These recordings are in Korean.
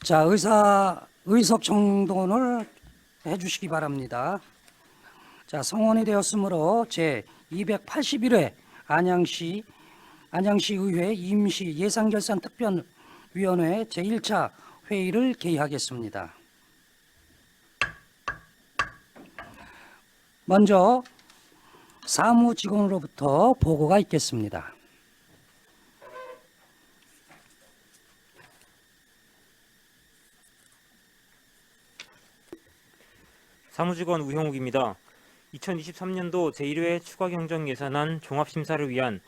자, 의석 정돈을 해주시기 바랍니다. 자, 성원이 되었으므로 제 281회 안양시의회 임시 예산결산특별위원회 제1차 회의를 개의하겠습니다. 먼저 사무직원으로부터 보고가 있겠습니다. 사무직원 우형욱입니다. 2023년도 제1회 추가경정예산안 종합심사를 위한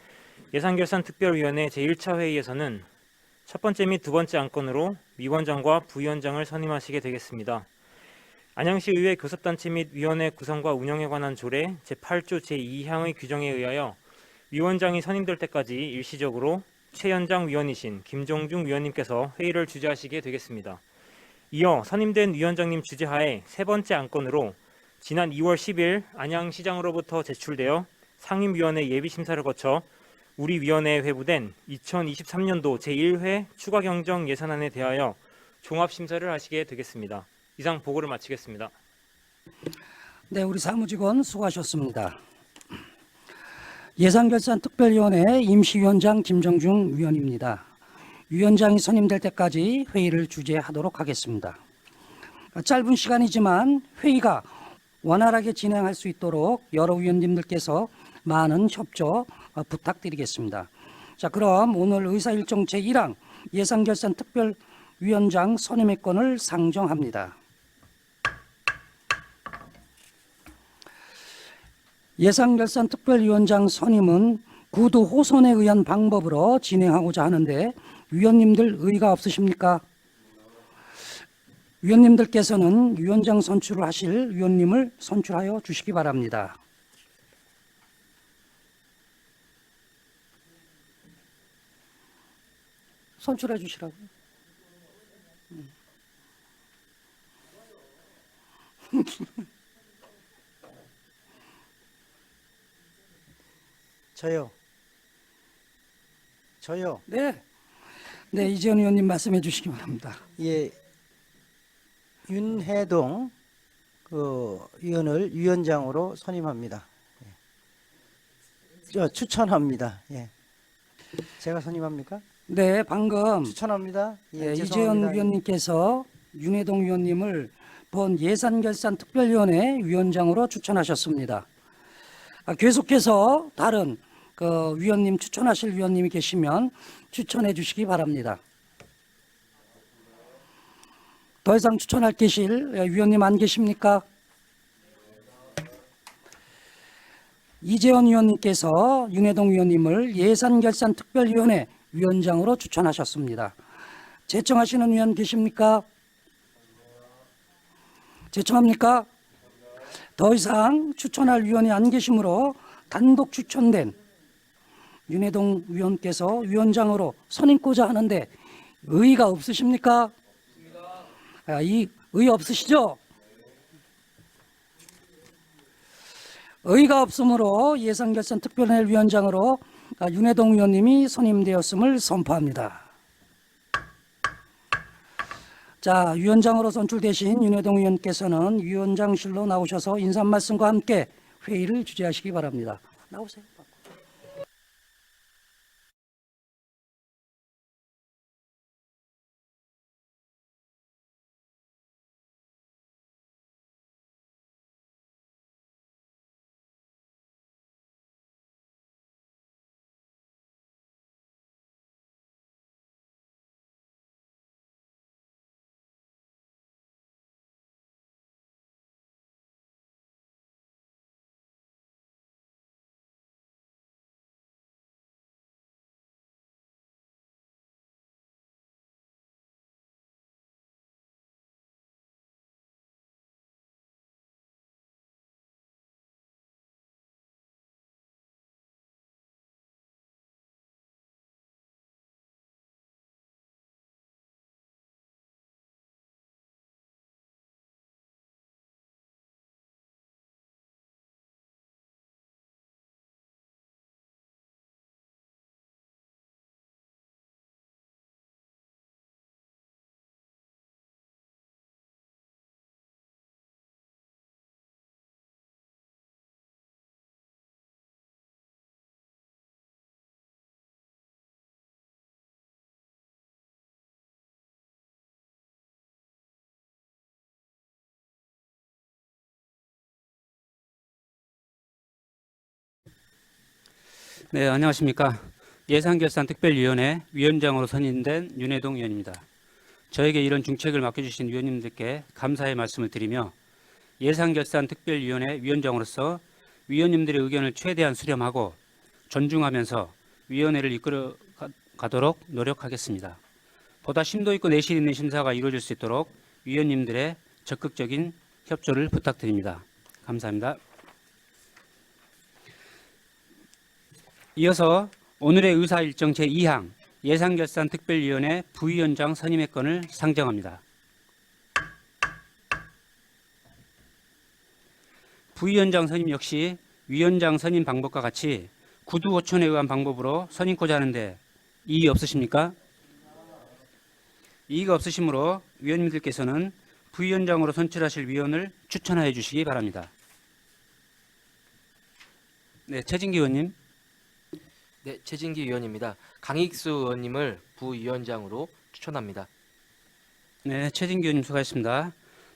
예산결산특별위원회 제1차 회의에서는 첫 번째 및 두 번째 안건으로 위원장과 부위원장을 선임하시게 되겠습니다. 안양시의회 교섭단체 및 위원회 구성과 운영에 관한 조례 제8조 제2항의 규정에 의하여 위원장이 선임될 때까지 일시적으로 최연장 위원이신 김종중 위원님께서 회의를 주재하시게 되겠습니다. 이어 선임된 위원장님 주재하에 세 번째 안건으로 지난 2월 10일 안양시장으로부터 제출되어 상임위원회 예비심사를 거쳐 우리 위원회에 회부된 2023년도 제1회 추가경정 예산안에 대하여 종합심사를 하시게 되겠습니다. 이상 보고를 마치겠습니다. 네, 우리 사무직원 수고하셨습니다. 예산결산특별위원회 임시위원장 김정중 위원입니다. 위원장이 선임될 때까지 회의를 주재하도록 하겠습니다. 짧은 시간이지만 회의가 원활하게 진행할 수 있도록 여러 위원님들께서 많은 협조 부탁드리겠습니다. 자, 그럼 오늘 의사일정 제1항 예산결산특별위원장 선임의 건을 상정합니다. 예산결산특별위원장 선임은 구두 호선에 의한 방법으로 진행하고자 하는데 위원님들 의의가 없으십니까? 위원님들께서는 위원장 선출을 하실 위원님을 선출하여 주시기 바랍니다. 선출해 주시라고요. 저요. 네. 네, 이재현 의원님 말씀해 주시기 바랍니다. 예, 윤해동 위원을 위원장으로 선임합니다. 추천합니다. 예. 제가 선임합니까? 네, 방금 추천합니다. 예, 이재현 죄송합니다. 위원님께서 윤해동 위원님을 본 예산결산특별위원회 위원장으로 추천하셨습니다. 계속해서 다른 위원님 추천하실 위원님이 계시면 추천해 주시기 바랍니다. 더 이상 추천할 계실 위원님 안 계십니까? 이재현 위원님께서 윤해동 위원님을 예산결산특별위원회 위원장으로 추천하셨습니다. 제청하시는 위원 계십니까? 제청합니까? 더 이상 추천할 위원이 안 계시므로 단독 추천된 윤해동 위원께서 위원장으로 선임고자 하는데 의의가 없으십니까? 이 의의 없으시죠? 의의가 없으므로 예산결산특별위원회 위원장으로 윤해동 위원님이 선임되었음을 선포합니다. 자, 위원장으로 선출되신 윤해동 위원께서는 위원장실로 나오셔서 인사 말씀과 함께 회의를 주재하시기 바랍니다. 나오세요. 네, 안녕하십니까. 예산결산특별위원회 위원장으로 선임된 윤혜동 위원입니다. 저에게 이런 중책을 맡겨주신 위원님들께 감사의 말씀을 드리며 예산결산특별위원회 위원장으로서 위원님들의 의견을 최대한 수렴하고 존중하면서 위원회를 이끌어 가도록 노력하겠습니다. 보다 심도 있고 내실 있는 심사가 이루어질 수 있도록 위원님들의 적극적인 협조를 부탁드립니다. 감사합니다. 이어서 오늘의 의사일정 제2항 예산결산특별위원회 부위원장 선임의 건을 상정합니다. 부위원장 선임 역시 위원장 선임 방법과 같이 구두오천에 의한 방법으로 선임코자 하는데 이의 없으십니까? 이의가 없으시므로 위원님들께서는 부위원장으로 선출하실 위원을 추천하여 주시기 바랍니다. 네, 최진기 의원님. 네, 최진기 의원입니다. 강익수 의원님을 부위원장으로 추천합니다. 네, 최진기 의원님 수고하셨습니다.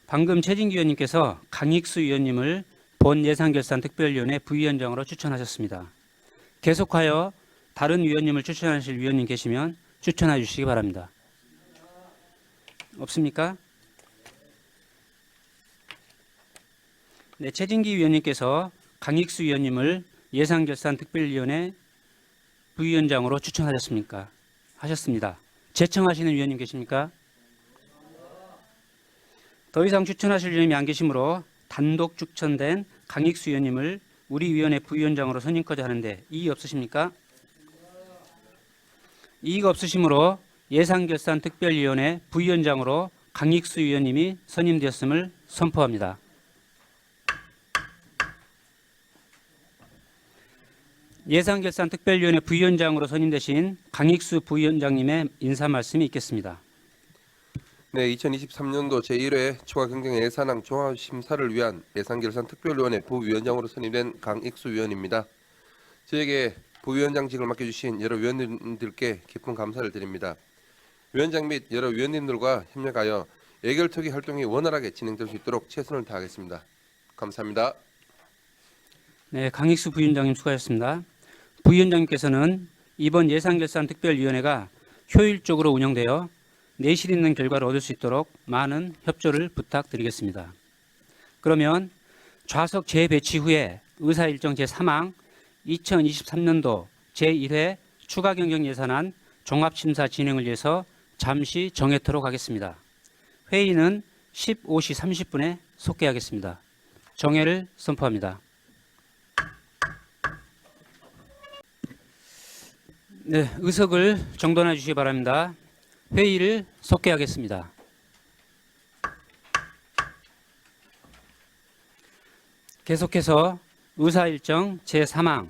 방금 최진기 의원님께서 강익수 의원님을 본 예산결산특별위원회 부위원장으로 추천하셨습니다. 계속하여 다른 위원님을 추천하실 위원님 계시면 추천해 주시기 바랍니다. 없습니까? 네, 최진기 위원님께서 강익수 위원님을 예산결산특별위원회 부위원장으로 추천하셨습니까? 하셨습니다. 제청하시는 위원님 계십니까? 더 이상 추천하실 위원님이 안 계시므로 단독 추천된 강익수 위원님을 우리 위원회 부위원장으로 선임코자 하는데 이의 없으십니까? 이의가 없으시므로 예산결산특별위원회 부위원장으로 강익수 위원님이 선임되었음을 선포합니다. 예산결산특별위원회 부위원장으로 선임되신 강익수 부위원장님의 인사 말씀이 있겠습니다. 네, 2023년도 제1회 추가경정 예산안 종합심사를 위한 예산결산특별위원회 부위원장으로 선임된 강익수 위원입니다. 저에게 부위원장직을 맡겨주신 여러 위원님들께 깊은 감사를 드립니다. 위원장 및 여러 위원님들과 협력하여 예결특위 활동이 원활하게 진행될 수 있도록 최선을 다하겠습니다. 감사합니다. 네, 강익수 부위원장님 수고하셨습니다. 부위원장님께서는 이번 예산결산특별위원회가 효율적으로 운영되어 내실 있는 결과를 얻을 수 있도록 많은 협조를 부탁드리겠습니다. 그러면 좌석 재배치 후에 의사일정 제3항 2023년도 제1회 추가경정예산안 종합심사 진행을 위해서 잠시 정회토록 하겠습니다. 회의는 15시 30분에 속개하겠습니다. 정회를 선포합니다. 네, 의석을 정돈해 주시기 바랍니다. 회의를 속개하겠습니다. 계속해서 의사일정 제3항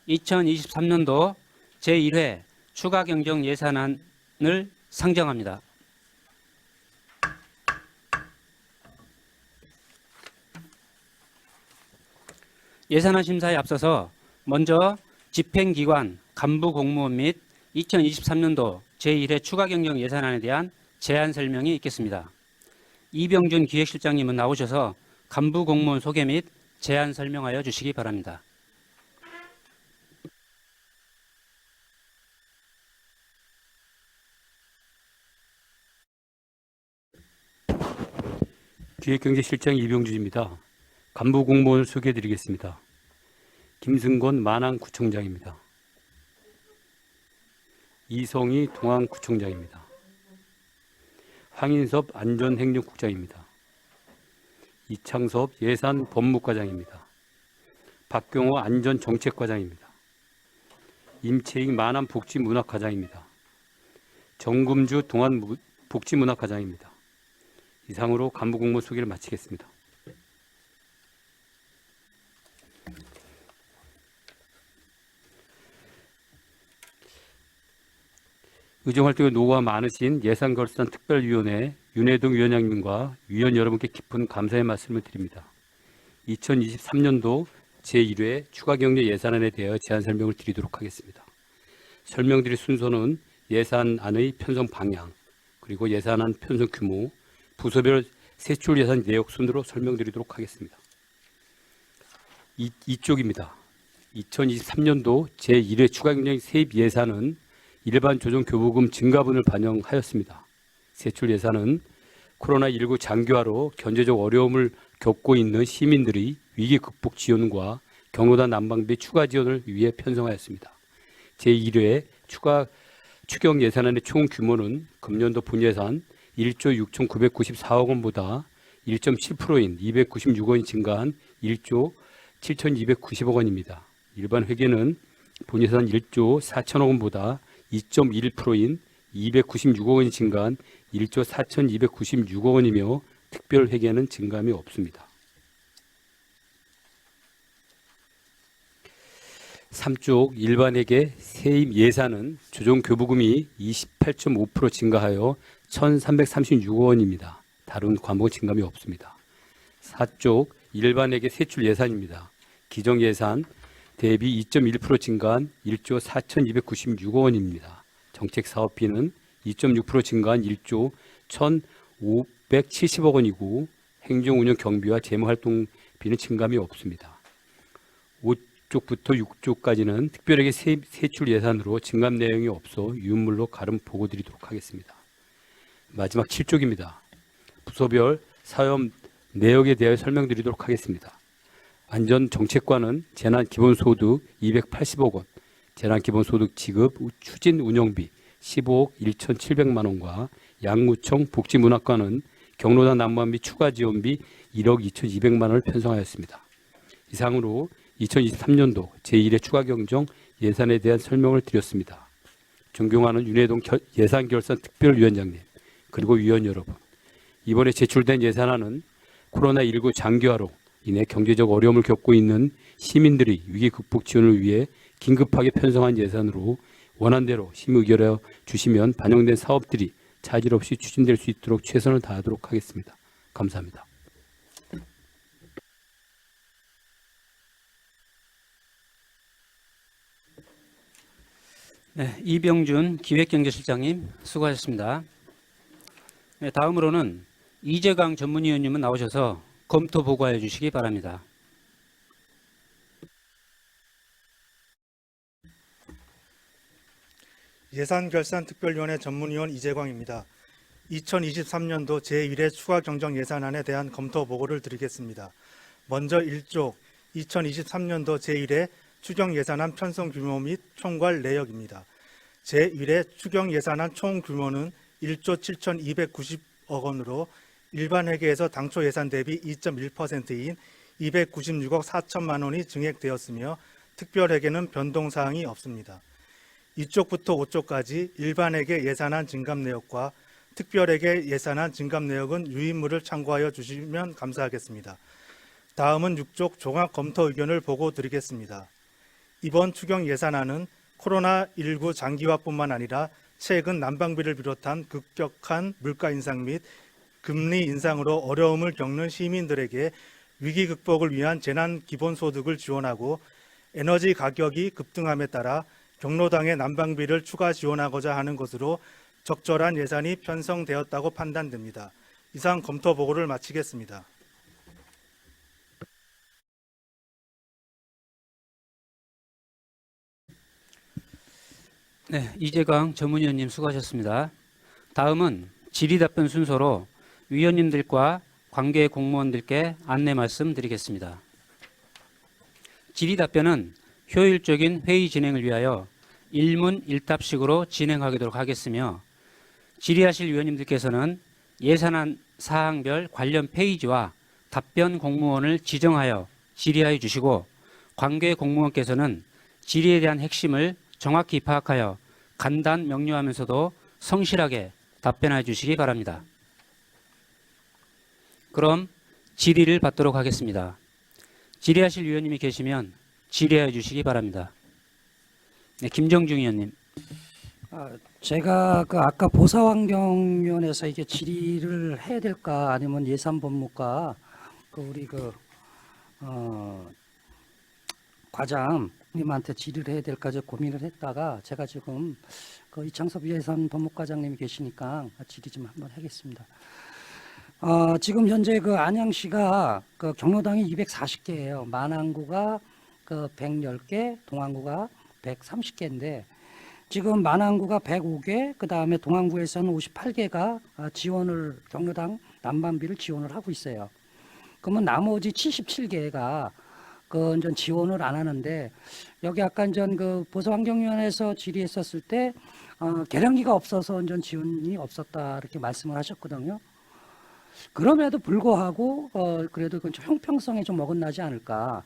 2023년도 제1회 추가경정 예산안을 상정합니다. 예산안 심사에 앞서서 먼저 집행기관, 간부공무원 및 2023년도 제1회 추가경정 예산안에 대한 제안 설명이 있겠습니다. 이병준 기획실장님은 나오셔서 간부공무원 소개 및 제안 설명하여 주시기 바랍니다. 기획경제실장 이병준입니다. 간부공무원을 소개해드리겠습니다. 김승권 만안구청장입니다. 이성희 동안구청장입니다. 황인섭 안전행정국장입니다. 이창섭 예산법무과장입니다. 박경호 안전정책과장입니다. 임채익 만안복지문학과장입니다. 정금주 동안복지문학과장입니다. 이상으로 간부공무원 소개를 마치겠습니다. 의정활동에 노고가 많으신 예산결산특별위원회 윤혜동 위원장님과 위원 여러분께 깊은 감사의 말씀을 드립니다. 2023년도 제1회 추가경제 예산안에 대하여 제안 설명을 드리도록 하겠습니다. 설명드릴 순서는 예산안의 편성 방향, 그리고 예산안 편성 규모, 부서별 세출 예산 내역 순으로 설명드리도록 하겠습니다. 이쪽입니다. 2023년도 제1회 추가경정 세입 예산은 일반 조정 교부금 증가분을 반영하였습니다. 세출 예산은 코로나19 장기화로 경제적 어려움을 겪고 있는 시민들의 위기 극복 지원과 경로당 난방비 추가 지원을 위해 편성하였습니다. 제1회 추경 예산안의 총 규모는 금년도 본예산 1조 6,994억 원보다 1.7%인 296원이 증가한 1조 7,290억 원입니다. 일반 회계는 본예산 1조 4천억 원보다 2.1%인 296억 원이 증가한 1조 4,296억 원이며 특별 회계는 증감이 없습니다. 3쪽 일반회계 세입 예산은 조정 교부금이 28.5% 증가하여 1,336억 원입니다. 다른 과목 증감이 없습니다. 4쪽 일반회계 세출 예산입니다. 기정 예산 대비 2.1% 증가한 1조 4,296억 원입니다. 정책 사업비는 2.6% 증가한 1조 1,570억 원이고 행정 운영 경비와 재무 활동비는 증감이 없습니다. 5쪽부터 6쪽까지는 특별하게 세출 예산으로 증감 내용이 없어 유물로 가름 보고 드리도록 하겠습니다. 마지막 7쪽입니다. 부서별 사업 내역에 대하여 설명드리도록 하겠습니다. 안전정책과는 재난기본소득 280억 원, 재난기본소득 지급 추진 운영비 15억 1,700만 원과 양구청 복지문화과는 경로당 난방비 추가 지원비 1억 2,200만 원을 편성하였습니다. 이상으로 2023년도 제1회 추가경정 예산에 대한 설명을 드렸습니다. 존경하는 윤해동 예산결산 특별위원장님 그리고 위원 여러분, 이번에 제출된 예산안은 코로나19 장기화로 인해 경제적 어려움을 겪고 있는 시민들의 위기 극복 지원을 위해 긴급하게 편성한 예산으로 원안대로 심의 의결해 주시면 반영된 사업들이 차질 없이 추진될 수 있도록 최선을 다하도록 하겠습니다. 감사합니다. 네, 이병준 기획경제실장님 수고하셨습니다. 네, 다음으로는 이재강 전문위원님은 나오셔서 검토 보고해 주시기 바랍니다. 예산결산특별위원회 전문위원 이재광입니다. 2023년도 제1회 추가경정 예산안에 대한 검토 보고를 드리겠습니다. 먼저 1조 2023년도 제1회 추경예산안 편성 규모 및 총괄 내역입니다. 제1회 추경예산안 총 규모는 1조 7,290억 원으로 일반 회계에서 당초 예산 대비 2.1%인 296억 4천만 원이 증액되었으며 특별 회계는 변동사항이 없습니다. 2쪽부터 5쪽까지 일반 회계 예산안 증감 내역과 특별 회계 예산안 증감 내역은 유인물을 참고하여 주시면 감사하겠습니다. 다음은 6쪽 종합 검토 의견을 보고 드리겠습니다. 이번 추경 예산안은 코로나19 장기화뿐만 아니라 최근 난방비를 비롯한 급격한 물가 인상 및 금리 인상으로 어려움을 겪는 시민들에게 위기 극복을 위한 재난 기본소득을 지원하고 에너지 가격이 급등함에 따라 경로당의 난방비를 추가 지원하고자 하는 것으로 적절한 예산이 편성되었다고 판단됩니다. 이상 검토 보고를 마치겠습니다. 네, 이재강 전문위원님 수고하셨습니다. 다음은 질의답변 순서로 위원님들과 관계 공무원들께 안내 말씀드리겠습니다. 질의답변은 효율적인 회의 진행을 위하여 일문일답식으로 진행하도록 하겠으며 질의하실 위원님들께서는 예산안 사항별 관련 페이지와 답변 공무원을 지정하여 질의하여 주시고 관계 공무원께서는 질의에 대한 핵심을 정확히 파악하여 간단 명료하면서도 성실하게 답변해 주시기 바랍니다. 그럼 질의를 받도록 하겠습니다. 질의하실 위원님이 계시면 질의해 주시기 바랍니다. 네, 김정중 의원님. 제가 아까 보사환경위원회에서 이게 질의를 해야 될까 아니면 예산법무과 우리 과장님한테 질의를 해야 될까 고민을 했다가 제가 지금 이창섭 예산법무과장님이 계시니까 질의 좀 한번 하겠습니다. 지금 현재 안양시가 경로당이 240개예요. 만안구가 그 110개, 동안구가 130개인데 지금 만안구가 105개, 그 다음에 동안구에서는 58개가 지원을 경로당 난방비를 지원을 하고 있어요. 그러면 나머지 77개가 그 이제 지원을 안 하는데 여기 아까 전 그 보수환경위원회에서 질의했었을 때 계량기가 없어서 이제 지원이 없었다 이렇게 말씀을 하셨거든요. 그럼에도 불구하고 그래도 그 형평성에 좀 어긋나지 않을까.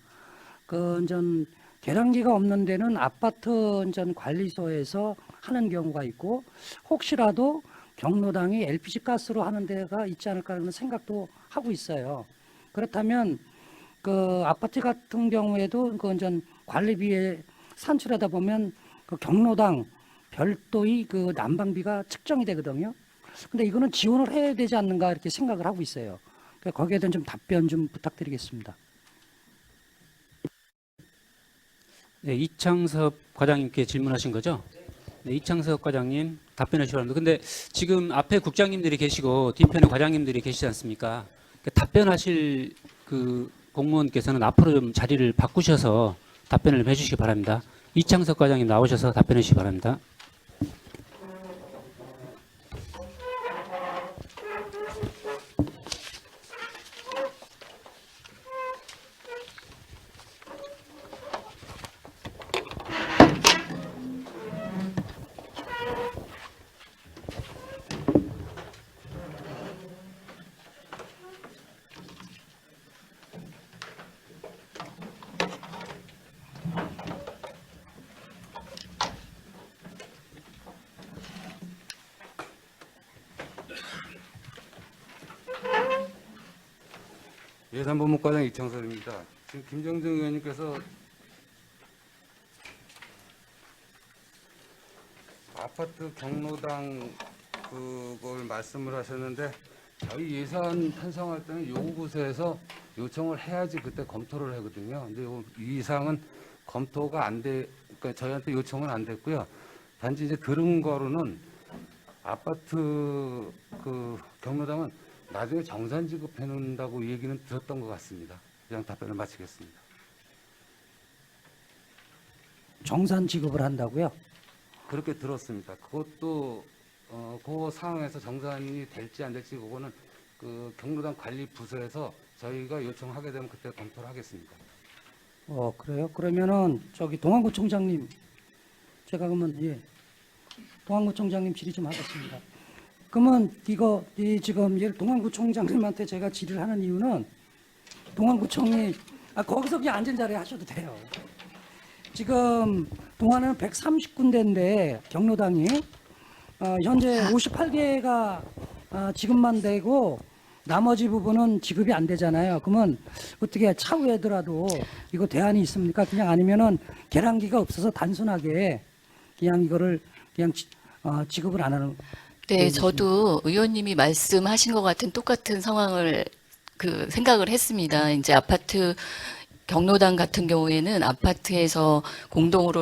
그 전 계량기가 없는 데는 아파트 전 관리소에서 하는 경우가 있고 혹시라도 경로당이 LPG 가스로 하는 데가 있지 않을까 하는 생각도 하고 있어요. 그렇다면 그 아파트 같은 경우에도 그 전 관리비에 산출하다 보면 그 경로당 별도의 그 난방비가 측정이 되거든요. 근데 이거는 지원을 해야 되지 않는가 이렇게 생각을 하고 있어요. 그러니까 거기에 대한 좀 답변 좀 부탁드리겠습니다. 네, 이창섭 과장님께 질문하신 거죠? 네, 이창섭 과장님 답변해 주시기 바랍니다. 근데 지금 앞에 국장님들이 계시고 뒤편에 과장님들이 계시지 않습니까? 그러니까 답변하실 그 공무원께서는 앞으로 좀 자리를 바꾸셔서 답변을 해주시기 바랍니다. 이창섭 과장님 나오셔서 답변해 주시기 바랍니다. 예산본부과장 이창섭입니다. 지금 김정정 의원님께서 아파트 경로당 그걸 말씀을 하셨는데 저희 예산 편성할 때는 요구부서에서 요청을 해야지 그때 검토를 하거든요. 근데 이 이상은 검토가 안 돼, 그러니까 저희한테 요청은 안 됐고요. 단지 이제 들은 거로는 아파트 그 경로당은 나중에 정산 지급해 놓는다고 얘기는 들었던 것 같습니다. 그냥 답변을 마치겠습니다. 정산 지급을 한다고요? 그렇게 들었습니다. 그것도 그 상황에서 정산이 될지 안 될지 그거는 그 경로당 관리 부서에서 저희가 요청하게 되면 그때 검토를 하겠습니다. 그래요? 그러면은 저기 동안구청장님 제가 그러면 동안구청장님 질의 좀 하겠습니다. 그러면 이거 지금 동안구청장님한테 제가 질의를 하는 이유는 동안구청이 거기서 그냥 앉은 자리에 하셔도 돼요. 지금 동안은 130군데인데 경로당이 현재 58개가 지급만 되고 나머지 부분은 지급이 안 되잖아요. 그러면 어떻게 차후에더라도 이거 대안이 있습니까? 그냥 아니면은 계량기가 없어서 단순하게 그냥 이거를 그냥 지급을 안 하는. 네, 저도 의원님이 말씀하신 것 같은 똑같은 상황을 생각을 했습니다. 이제 아파트 경로당 같은 경우에는 아파트에서 공동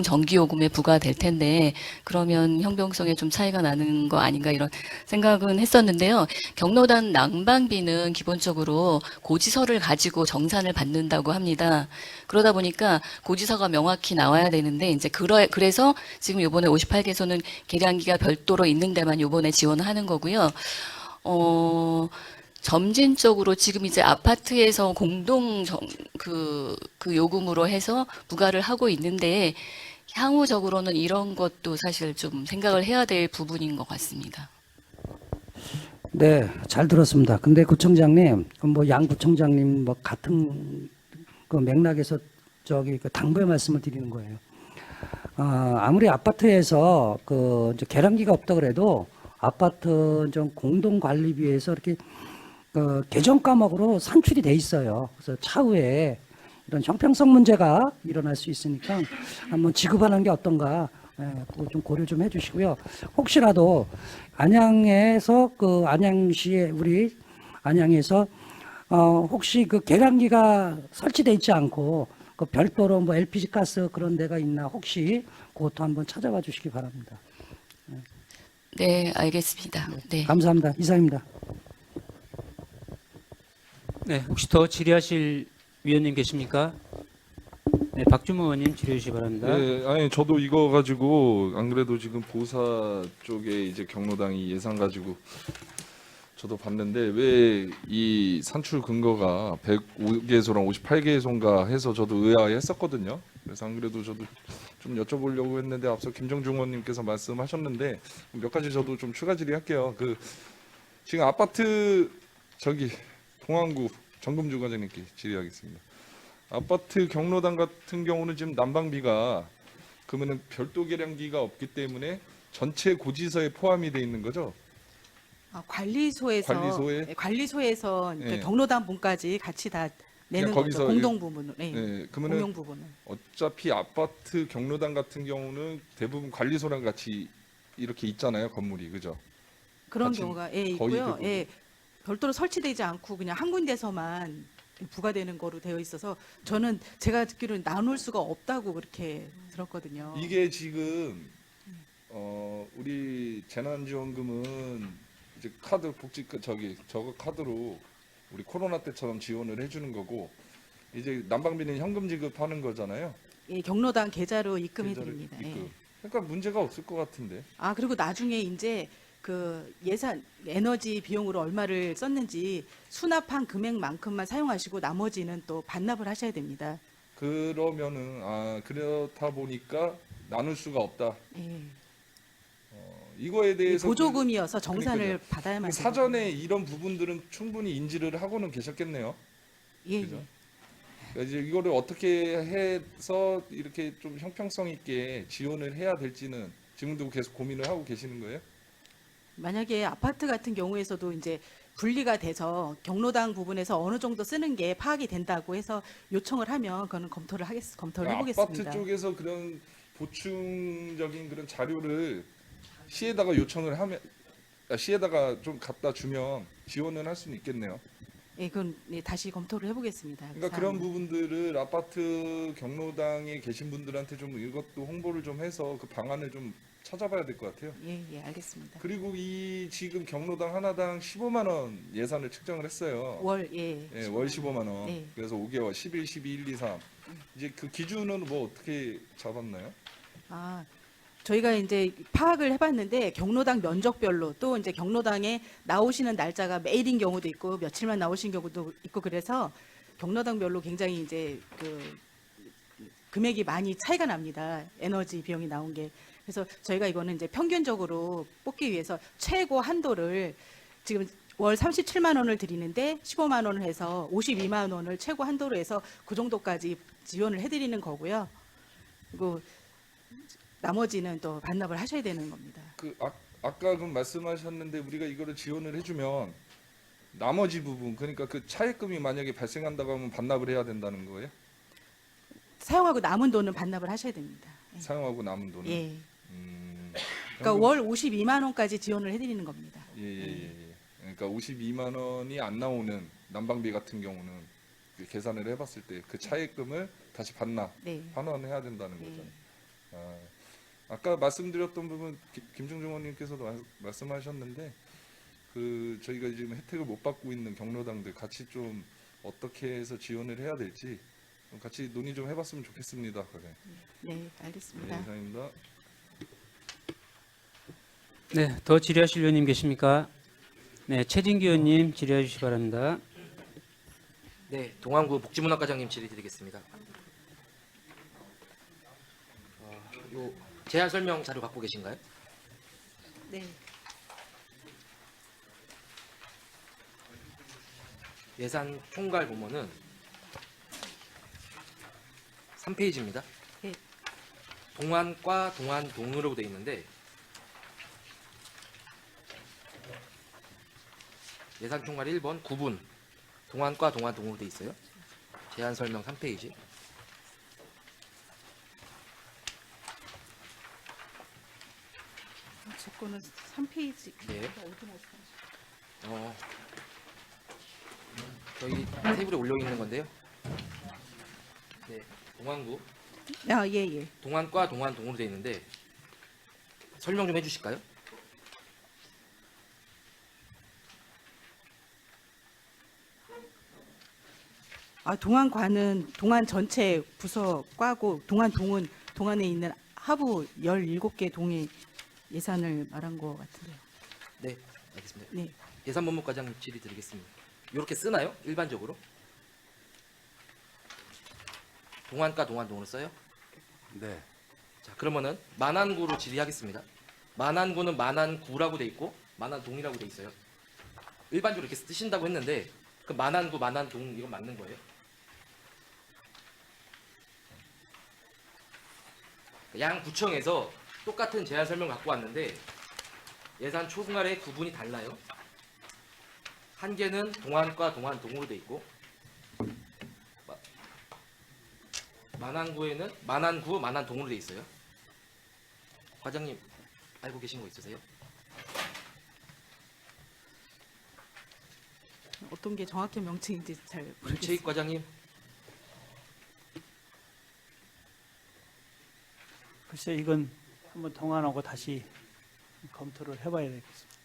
전기요금에 부과될 텐데 그러면 형평성에 좀 차이가 나는 거 아닌가 이런 생각은 했었는데요. 경로당 난방비는 기본적으로 고지서를 가지고 정산을 받는다고 합니다. 그러다 보니까 고지서가 명확히 나와야 되는데 이제 그래서 지금 이번에 58개소는 계량기가 별도로 있는 데만 이번에 지원하는 거고요. 점진적으로 지금 이제 아파트에서 공동 그 요금으로 해서 부과를 하고 있는데 향후적으로는 이런 것도 사실 좀 생각을 해야 될 부분인 것 같습니다. 네, 잘 들었습니다. 근데 구청장님, 뭐 양 구청장님 뭐 같은 그 맥락에서 저기 그 당부의 말씀을 드리는 거예요. 아무리 아파트에서 그 이제 계량기가 없다 그래도 아파트 좀 공동 관리비에서 이렇게 개정 과목으로 산출이 돼 있어요. 그래서 차후에 이런 형평성 문제가 일어날 수 있으니까 한번 지급하는 게 어떤가 그거 좀 고려 좀 해주시고요. 혹시라도 안양에서 안양시에 우리 안양에서 혹시 그 계량기가 설치돼 있지 않고 그 별도로 뭐 LPG 가스 그런 데가 있나 혹시 그것도 한번 찾아봐 주시기 바랍니다. 네, 알겠습니다. 네. 감사합니다. 이상입니다. 네, 혹시 더 질의하실 위원님 계십니까? 네, 박주모 의원님 질의해 주시기 바랍니다. 네, 아니 저도 이거 가지고 안 그래도 지금 보사 쪽에 이제 경로당이 예산 가지고 저도 봤는데 왜 이 산출 근거가 105개소랑 58개소인가 해서 저도 의아했었거든요. 그래서 안 그래도 저도 좀 여쭤보려고 했는데 앞서 김정중 의원님께서 말씀하셨는데 몇 가지 저도 좀 추가 질의할게요. 그 지금 아파트 저기 동안구 정금주 과장님께 질의하겠습니다. 아파트 경로당 같은 경우는 지금 난방비가 그러면은 별도 계량기가 없기 때문에 전체 고지서에 포함이 돼 있는 거죠? 관리소에서 관리소에? 네, 관리소에서 이제 네. 경로당 분까지 같이 다 내는 그냥 거죠. 거기서 공동 부분을. 네. 네, 그러면은 공용 부분을. 어차피 아파트 경로당 같은 경우는 대부분 관리소랑 같이 이렇게 있잖아요, 건물이 그죠? 그런 같이 경우가 거의 있고요. 대부분. 예, 별도로 설치되지 않고 그냥 한 군데서만 부과되는 거로 되어 있어서 저는 제가 듣기로는 나눌 수가 없다고 그렇게 들었거든요. 이게 지금 우리 재난지원금은 이제 카드 복지 저거 카드로 우리 코로나 때처럼 지원을 해주는 거고 이제 난방비는 현금 지급하는 거잖아요. 예, 경로당 계좌로 입금해 계좌를 드립니다. 입금. 예. 그러니까 문제가 없을 것 같은데. 그리고 나중에 이제 그 예산 에너지 비용으로 얼마를 썼는지 수납한 금액만큼만 사용하시고 나머지는 또 반납을 하셔야 됩니다. 그러면은 그렇다 보니까 나눌 수가 없다. 예. 이거에 대해서 보조금이어서 정산을 그러니까요. 받아야만 사전에 이런 부분들은 충분히 인지를 하고는 계셨겠네요. 예, 그죠? 예. 그러니까 이제 이거를 어떻게 해서 이렇게 좀 형평성 있게 지원을 해야 될지는 지금도 계속 고민을 하고 계시는 거예요? 만약에 아파트 같은 경우에서도 이제 분리가 돼서 경로당 부분에서 어느 정도 쓰는 게 파악이 된다고 해서 요청을 하면 그거는 검토를 해보겠습니다. 아파트 쪽에서 그런 보충적인 그런 자료를 시에다가 요청을 하면 시에다가 좀 갖다 주면 지원을 할 수는 있겠네요. 예, 그건 다시 검토를 해보겠습니다. 그러니까 그런 부분들을 아파트 경로당에 계신 분들한테 좀 이것도 홍보를 좀 해서 그 방안을 좀 찾아봐야 될 것 같아요. 예, 예, 알겠습니다. 그리고 이 지금 경로당 하나당 15만 원 예산을 측정을 했어요. 월, 월 15만 원. 네. 그래서 5개월 11, 12, 1, 2, 3. 이제 그 기준은 뭐 어떻게 잡았나요? 저희가 이제 파악을 해봤는데 경로당 면적별로 또 이제 경로당에 나오시는 날짜가 매일인 경우도 있고 며칠만 나오신 경우도 있고 그래서 경로당별로 굉장히 이제 그 금액이 많이 차이가 납니다. 에너지 비용이 나온 게. 그래서 저희가 이거는 이제 평균적으로 뽑기 위해서 최고 한도를 지금 월 37만 원을 드리는데 15만 원을 해서 52만 원을 최고 한도로 해서 그 정도까지 지원을 해드리는 거고요. 그리고 나머지는 또 반납을 하셔야 되는 겁니다. 아까 그 말씀하셨는데 우리가 이거를 지원을 해주면 나머지 부분 그러니까 그 차액금이 만약에 발생한다고 하면 반납을 해야 된다는 거예요? 사용하고 남은 돈은 반납을 하셔야 됩니다. 사용하고 남은 돈은? 예. 그러니까 현금- 월 52만 원까지 지원을 해드리는 겁니다. 예. 그러니까 52만 원이 안 나오는 난방비 같은 경우는 그 계산을 해봤을 때 그 차액금을 다시 네. 환원해야 된다는 거잖아요. 아까 말씀드렸던 부분 김중중 의원님께서도 말씀하셨는데 그 저희가 지금 혜택을 못 받고 있는 경로당들 같이 좀 어떻게 해서 지원을 해야 될지 좀 같이 논의 좀 해봤으면 좋겠습니다. 그래. 네, 알겠습니다. 네, 이상입니다. 네, 더 질의하실 의원님 계십니까? 네, 최진기 의원님 질의해 주시기 바랍니다. 네, 동안구 복지문화과장님 질의드리겠습니다. 요 제안 설명 자료 갖고 계신가요? 네. 예산 총괄 부문은 3페이지입니다. 네. 동안과 동안동으로 되어 있는데 예산 총괄 1번 9분 동안과 동안동으로 되어 있어요. 제안 설명 3페이지. 제 거는 3페이지. 네. 저희 테이블에 올려 있는 건데요. 네, 동안구 예. 동안과 동안동으로 되어 있는데 설명 좀 해주실까요? 동안과는 동안 전체 부서 과고 동안동은 동안에 있는 하부 17개 동의 예산을 말한 것 같은데요. 네, 알겠습니다. 네. 예산본부과장 질의 드리겠습니다. 이렇게 쓰나요? 일반적으로? 동안과 동안동으로 써요? 네. 자, 그러면은 만안구로 질의하겠습니다. 만안구는 만안구라고 돼 있고 만안동이라고 돼 있어요. 일반적으로 이렇게 쓰신다고 했는데 그 만안구, 만안동 이건 맞는 거예요? 양 구청에서 똑같은 제안 설명을 갖고 왔는데 예산 초중간의 구분이 달라요. 한 개는 동안과 동안동으로 돼 있고 만안구에는 만안구, 만안동으로 돼 있어요. 과장님 알고 계신 거 있으세요? 어떤 게 정확히 명칭인지 잘 모르겠어요. 유채익 과장님 글쎄 이건 한번 동안하고 다시 검토를 해봐야 되겠습니다.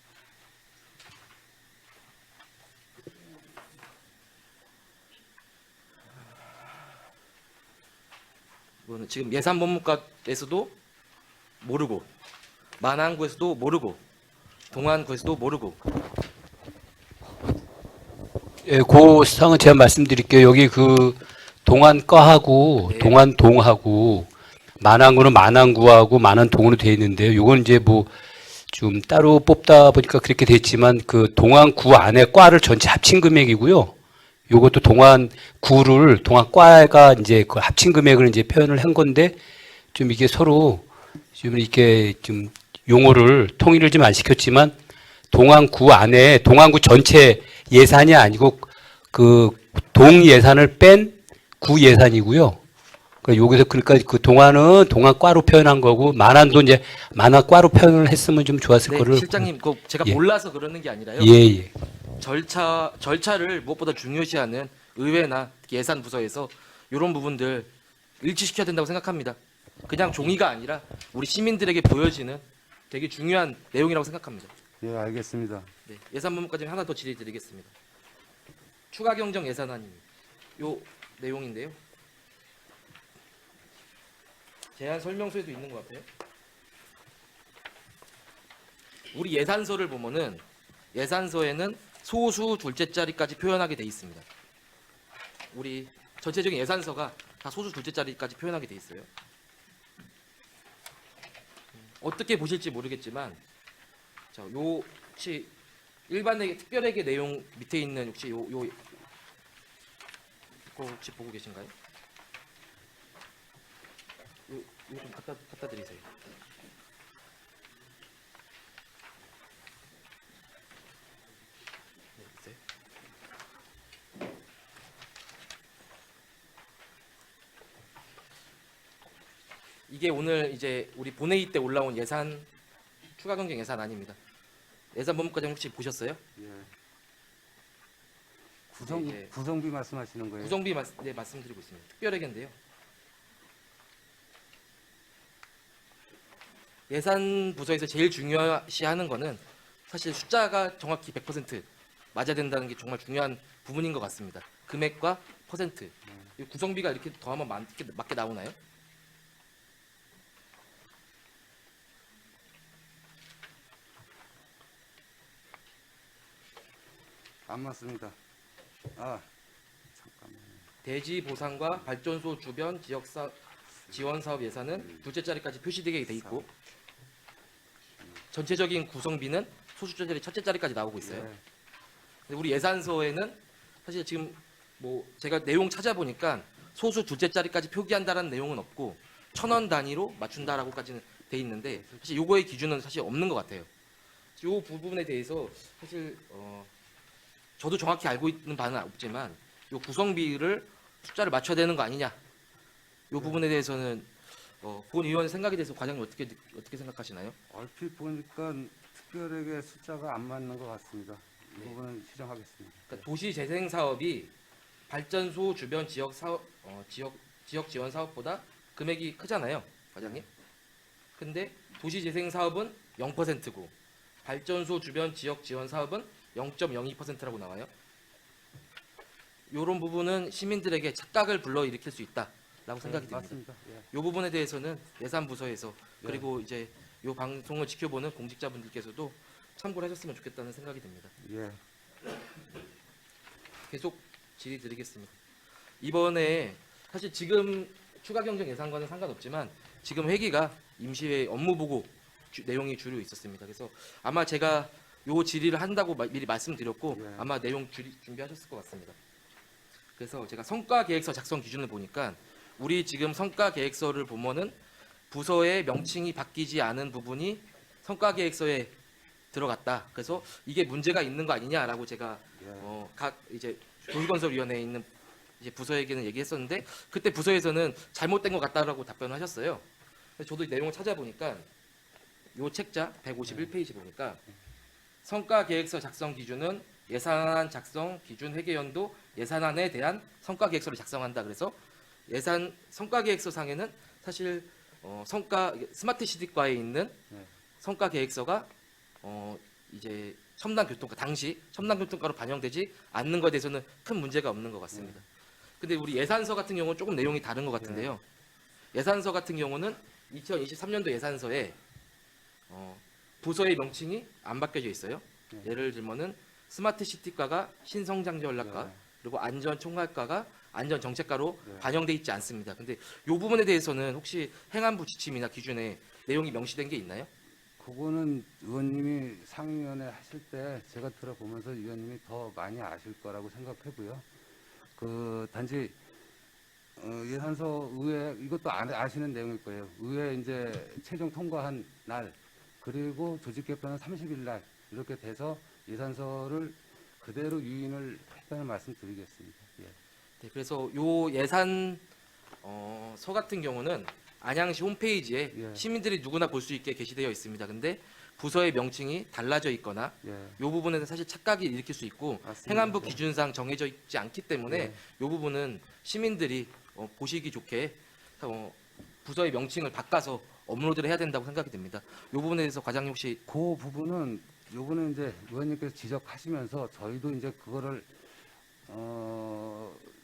이거는 지금 예산본부과에서도 모르고 만안구에서도 모르고 동안구에서도 모르고 예, 그 사항은 제가 말씀드릴게요. 여기 그 동안과하고 네. 동안동하고 만안구는 만안구하고 만안동으로 되어 있는데요. 요건 이제 뭐 좀 따로 뽑다 보니까 그렇게 됐지만 그 동안구 안에 과를 전체 합친 금액이고요. 요것도 동안구를 동안과가 이제 그 합친 금액을 이제 표현을 한 건데 좀 이게 서로 좀 이렇게 좀 용어를 통일을 좀 안 시켰지만 동안구 안에 동안구 전체 예산이 아니고 그 동 예산을 뺀 구 예산이고요. 그러니까 여기서 그러니까 그 동안은 동안과로 표현한 거고 만안도 이제 만안과로 표현을 했으면 좀 좋았을 네, 거를. 실장님 그 제가 예. 몰라서 그러는 게 아니라요. 예, 예. 절차를 무엇보다 중요시하는 의회나 특히 예산 부서에서 이런 부분들 일치시켜야 된다고 생각합니다. 그냥 종이가 아니라 우리 시민들에게 보여지는 되게 중요한 내용이라고 생각합니다. 예, 알겠습니다. 네, 예산본부까지 하나 더 질의드리겠습니다. 추가 경정 예산안입니다. 요 내용인데요. 제안 설명서에도 있는 것 같아요. 우리 예산서를 보면은 예산서에는 소수 둘째 자리까지 표현하게 돼 있습니다. 우리 전체적인 예산서가 다 소수 둘째 자리까지 표현하게 돼 있어요. 어떻게 보실지 모르겠지만, 자, 요 혹시 일반회계, 특별회계 내용 밑에 있는 혹시 요 그거 혹시 보고 계신가요? 이거 좀 갖다 드리세요. 네, 있어요? 이게 오늘 이제 우리 본회의 때 올라온 예산 추가 경정 예산 아닙니다. 예산본부과장 혹시 보셨어요? 예. 네, 구성비 말씀하시는 거예요? 구성비 네, 말씀드리고 있습니다. 특별회계인데요. 예산 부서에서 제일 중요시하는 거는 사실 숫자가 정확히 100% 맞아야 된다는 게 정말 중요한 부분인 것 같습니다. 금액과 퍼센트. 이 구성비가 이렇게 더하면 맞게 나오나요? 안 맞습니다. 아, 잠깐만. 대지 보상과 발전소 주변 지역 지원 사업 예산은 둘째 자리까지 표시되게 돼 있고 전체적인 구성비는 소수자 자리 첫째 자리까지 나오고 있어요. 예. 근데 우리 예산서에는 사실 지금 뭐 제가 내용 찾아보니까 소수 둘째 자리까지 표기한다라는 내용은 없고 1,000원 단위로 맞춘다라고까지는 돼 있는데 사실 요거의 기준은 사실 없는 것 같아요. 요 부분에 대해서 사실 저도 정확히 알고 있는 바는 없지만 요 구성비를 숫자를 맞춰야 되는 거 아니냐. 요 부분에 대해서는 본 의원 생각에 대해서 과장님 어떻게 생각하시나요? 얼핏 보니까 특별하게 숫자가 안 맞는 것 같습니다. 이 네. 부분은 수정하겠습니다. 그러니까 도시 재생 사업이 발전소 주변 지역 사업 지역 지원 사업보다 금액이 크잖아요, 과장님. 근데 도시 재생 사업은 0%고 발전소 주변 지역 지원 사업은 0.02%라고 나와요. 이런 부분은 시민들에게 착각을 불러일으킬 수 있다라고 생각이 듭니다. 맞습니다. 예. 이 부분에 대해서는 예산부서에서 예. 그리고 이제 이 방송을 지켜보는 공직자분들께서도 참고를 하셨으면 좋겠다는 생각이 듭니다. 예. 계속 질의드리겠습니다. 이번에 사실 지금 추가 경정 예산과는 상관없지만 지금 회기가 임시회 업무 보고 내용이 주로 있었습니다. 그래서 아마 제가 요 질의를 한다고 미리 말씀드렸고 예. 아마 내용 준비하셨을 것 같습니다. 그래서 제가 성과 계획서 작성 기준을 보니까 우리 지금 성과 계획서를 보면은 부서의 명칭이 바뀌지 않은 부분이 성과 계획서에 들어갔다. 그래서 이게 문제가 있는 거 아니냐라고 제가 각 이제 조직건설위원회에 있는 이제 부서에게는 얘기했었는데 그때 부서에서는 잘못된 것 같다라고 답변을 하셨어요. 그래서 저도 이 내용을 찾아보니까 요 책자 151페이지 보니까 성과 계획서 작성 기준은 예산안 작성 기준 회계연도 예산안에 대한 성과 계획서를 작성한다. 그래서 예산 성과 계획서 상에는 사실 성과 스마트 시티과에 있는 성과 계획서가 이제 첨단교통과 당시 첨단교통과로 반영되지 않는 것에 대해서는 큰 문제가 없는 것 같습니다. 근데 우리 예산서 같은 경우는 조금 내용이 다른 것 같은데요. 예산서 같은 경우는 2023년도 예산서에 부서의 명칭이 안 바뀌어져 있어요. 예를 들면은 스마트 시티과가 신성장지연락과 그리고 안전총괄과가 안전정책과로 반영돼 있지 않습니다. 근데 이 부분에 대해서는 혹시 행안부 지침이나 기준에 내용이 명시된 게 있나요? 그거는 의원님이 상임위원회 하실 때 제가 들어보면서 의원님이 더 많이 아실 거라고 생각하고요. 그 단지 예산서 의회 이것도 아시는 내용일 거예요. 의회 이제 최종 통과한 날 그리고 조직 개편은 30일 날 이렇게 돼서 예산서를 그대로 유인을 했다는 말씀 드리겠습니다. 예. 네, 그래서 요 예산 서 같은 경우는 안양시 홈페이지에 예. 시민들이 누구나 볼 수 있게 게시되어 있습니다. 근데 부서의 명칭이 달라져 있거나 예. 이 부분에는 사실 착각이 일으킬 수 있고 맞습니다. 행안부 네. 기준상 정해져 있지 않기 때문에 예. 이 부분은 시민들이 보시기 좋게 부서의 명칭을 바꿔서 업로드를 해야 된다고 생각이 듭니다. 이 부분에 대해서 과장님 혹시 그 부분은 요번에 이제 의원님께서 지적하시면서 저희도 이제 그거를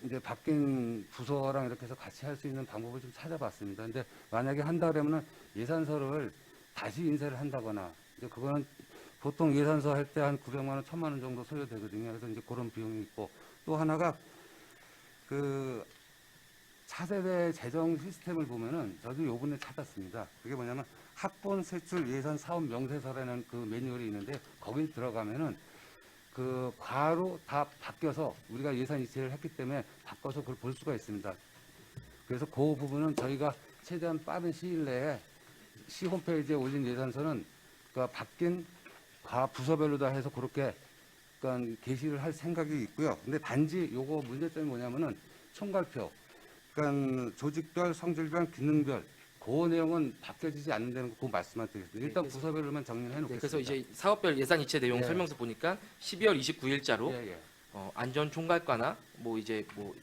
이제 바뀐 부서랑 이렇게 해서 같이 할 수 있는 방법을 좀 찾아봤습니다. 근데 만약에 한다 그러면은 예산서를 다시 인쇄를 한다거나 이제 그거는 보통 예산서 할 때 한 900만 원, 1000만 원 정도 소요되거든요. 그래서 이제 그런 비용이 있고 또 하나가 그 차세대 재정 시스템을 보면은 저도 요번에 찾았습니다. 그게 뭐냐면 학본 세출 예산 사업 명세서라는 그 매뉴얼이 있는데 거기 들어가면은 그 과로 다 바뀌어서 우리가 예산 이체를 했기 때문에 바꿔서 그걸 볼 수가 있습니다. 그래서 그 부분은 저희가 최대한 빠른 시일 내에 시 홈페이지에 올린 예산서는 그 바뀐 과 부서별로 다 해서 그렇게 그러니까 게시를 할 생각이 있고요. 근데 단지 요거 문제점이 뭐냐면은 총괄표, 그러니까 조직별, 성질별, 기능별 그 내용은 바뀌어지지 않는다는 거 그 말씀만 드리겠습니다. 일단 그래서- 부서별로만 정리해 놓겠습니다. 네, 그래서 이제 사업별 예산 이체 내용 예. 설명서 보니까 12월 29일자로 예, 예. 안전총괄과나 뭐 이제 뭐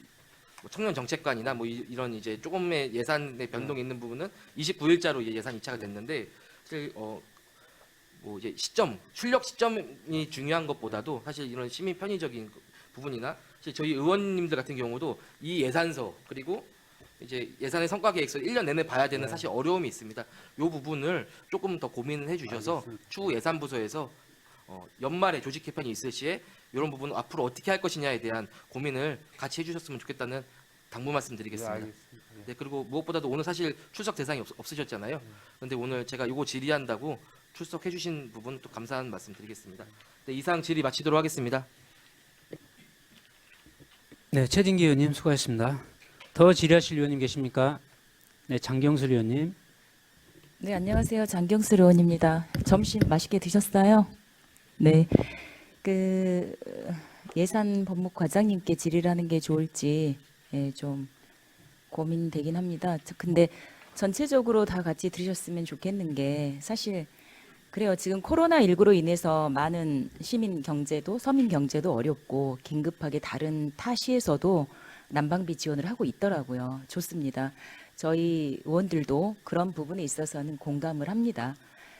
청년정책관이나 뭐 이런 이제 조금의 예산의 변동이 있는 부분은 29일자로 예산 이차가 됐는데 사실 뭐 이제 출력 시점이 중요한 것보다도 사실 이런 시민 편의적인 부분이나 사실 저희 의원님들 같은 경우도 이 예산서 그리고 이제 예산의 성과 계획서 1년 내내 봐야 되는 사실 어려움이 있습니다. 이 부분을 조금 더 고민을 해주셔서 추후 예산부서에서 연말에 조직 개편이 있을 시에 이런 부분 앞으로 어떻게 할 것이냐에 대한 고민을 같이 해주셨으면 좋겠다는 당부 말씀드리겠습니다. 알겠습니다. 예. 네, 그리고 무엇보다도 오늘 사실 출석 대상이 없으셨잖아요. 그런데 오늘 제가 이거 질의한다고 출석해주신 부분 또 감사한 말씀드리겠습니다. 네, 이상 질의 마치도록 하겠습니다. 네, 최진기 의원님 수고하셨습니다. 더 질의하실 의원님 계십니까? 네, 장경슬 의원님. 네, 안녕하세요. 장경슬 의원입니다. 점심 맛있게 드셨어요? 네. 그 예산 법무 과장님께 질의를 하는 게 좋을지 좀 고민되긴 합니다. 근데 전체적으로 다 같이 들으셨으면 좋겠는 게 사실 그래요. 지금 코로나19로 인해서 많은 시민 경제도 서민 경제도 어렵고 긴급하게 다른 타 시에서도 난방비 지원을 하고 있더라고요. 좋습니다. 저희 의원들도 그런 부분에 있어서는 공감을 합니다.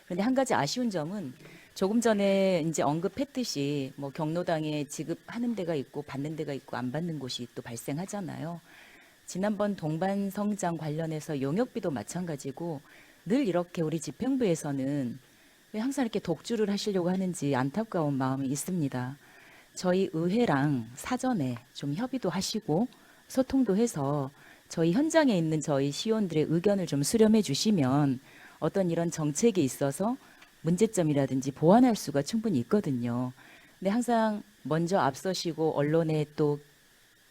그런데 한 가지 아쉬운 점은 조금 전에 이제 언급했듯이 뭐 경로당에 지급하는 데가 있고 받는 데가 있고 안 받는 곳이 또 발생하잖아요. 지난번 동반 성장 관련해서 용역비도 마찬가지고 늘 이렇게 우리 집행부에서는 왜 항상 이렇게 독주를 하시려고 하는지 안타까운 마음이 있습니다. 저희 의회랑 사전에 좀 협의도 하시고 소통도 해서 저희 현장에 있는 저희 시의원들의 의견을 좀 수렴해 주시면 어떤 이런 정책에 있어서 문제점이라든지 보완할 수가 충분히 있거든요. 근데 항상 먼저 앞서시고 언론에 또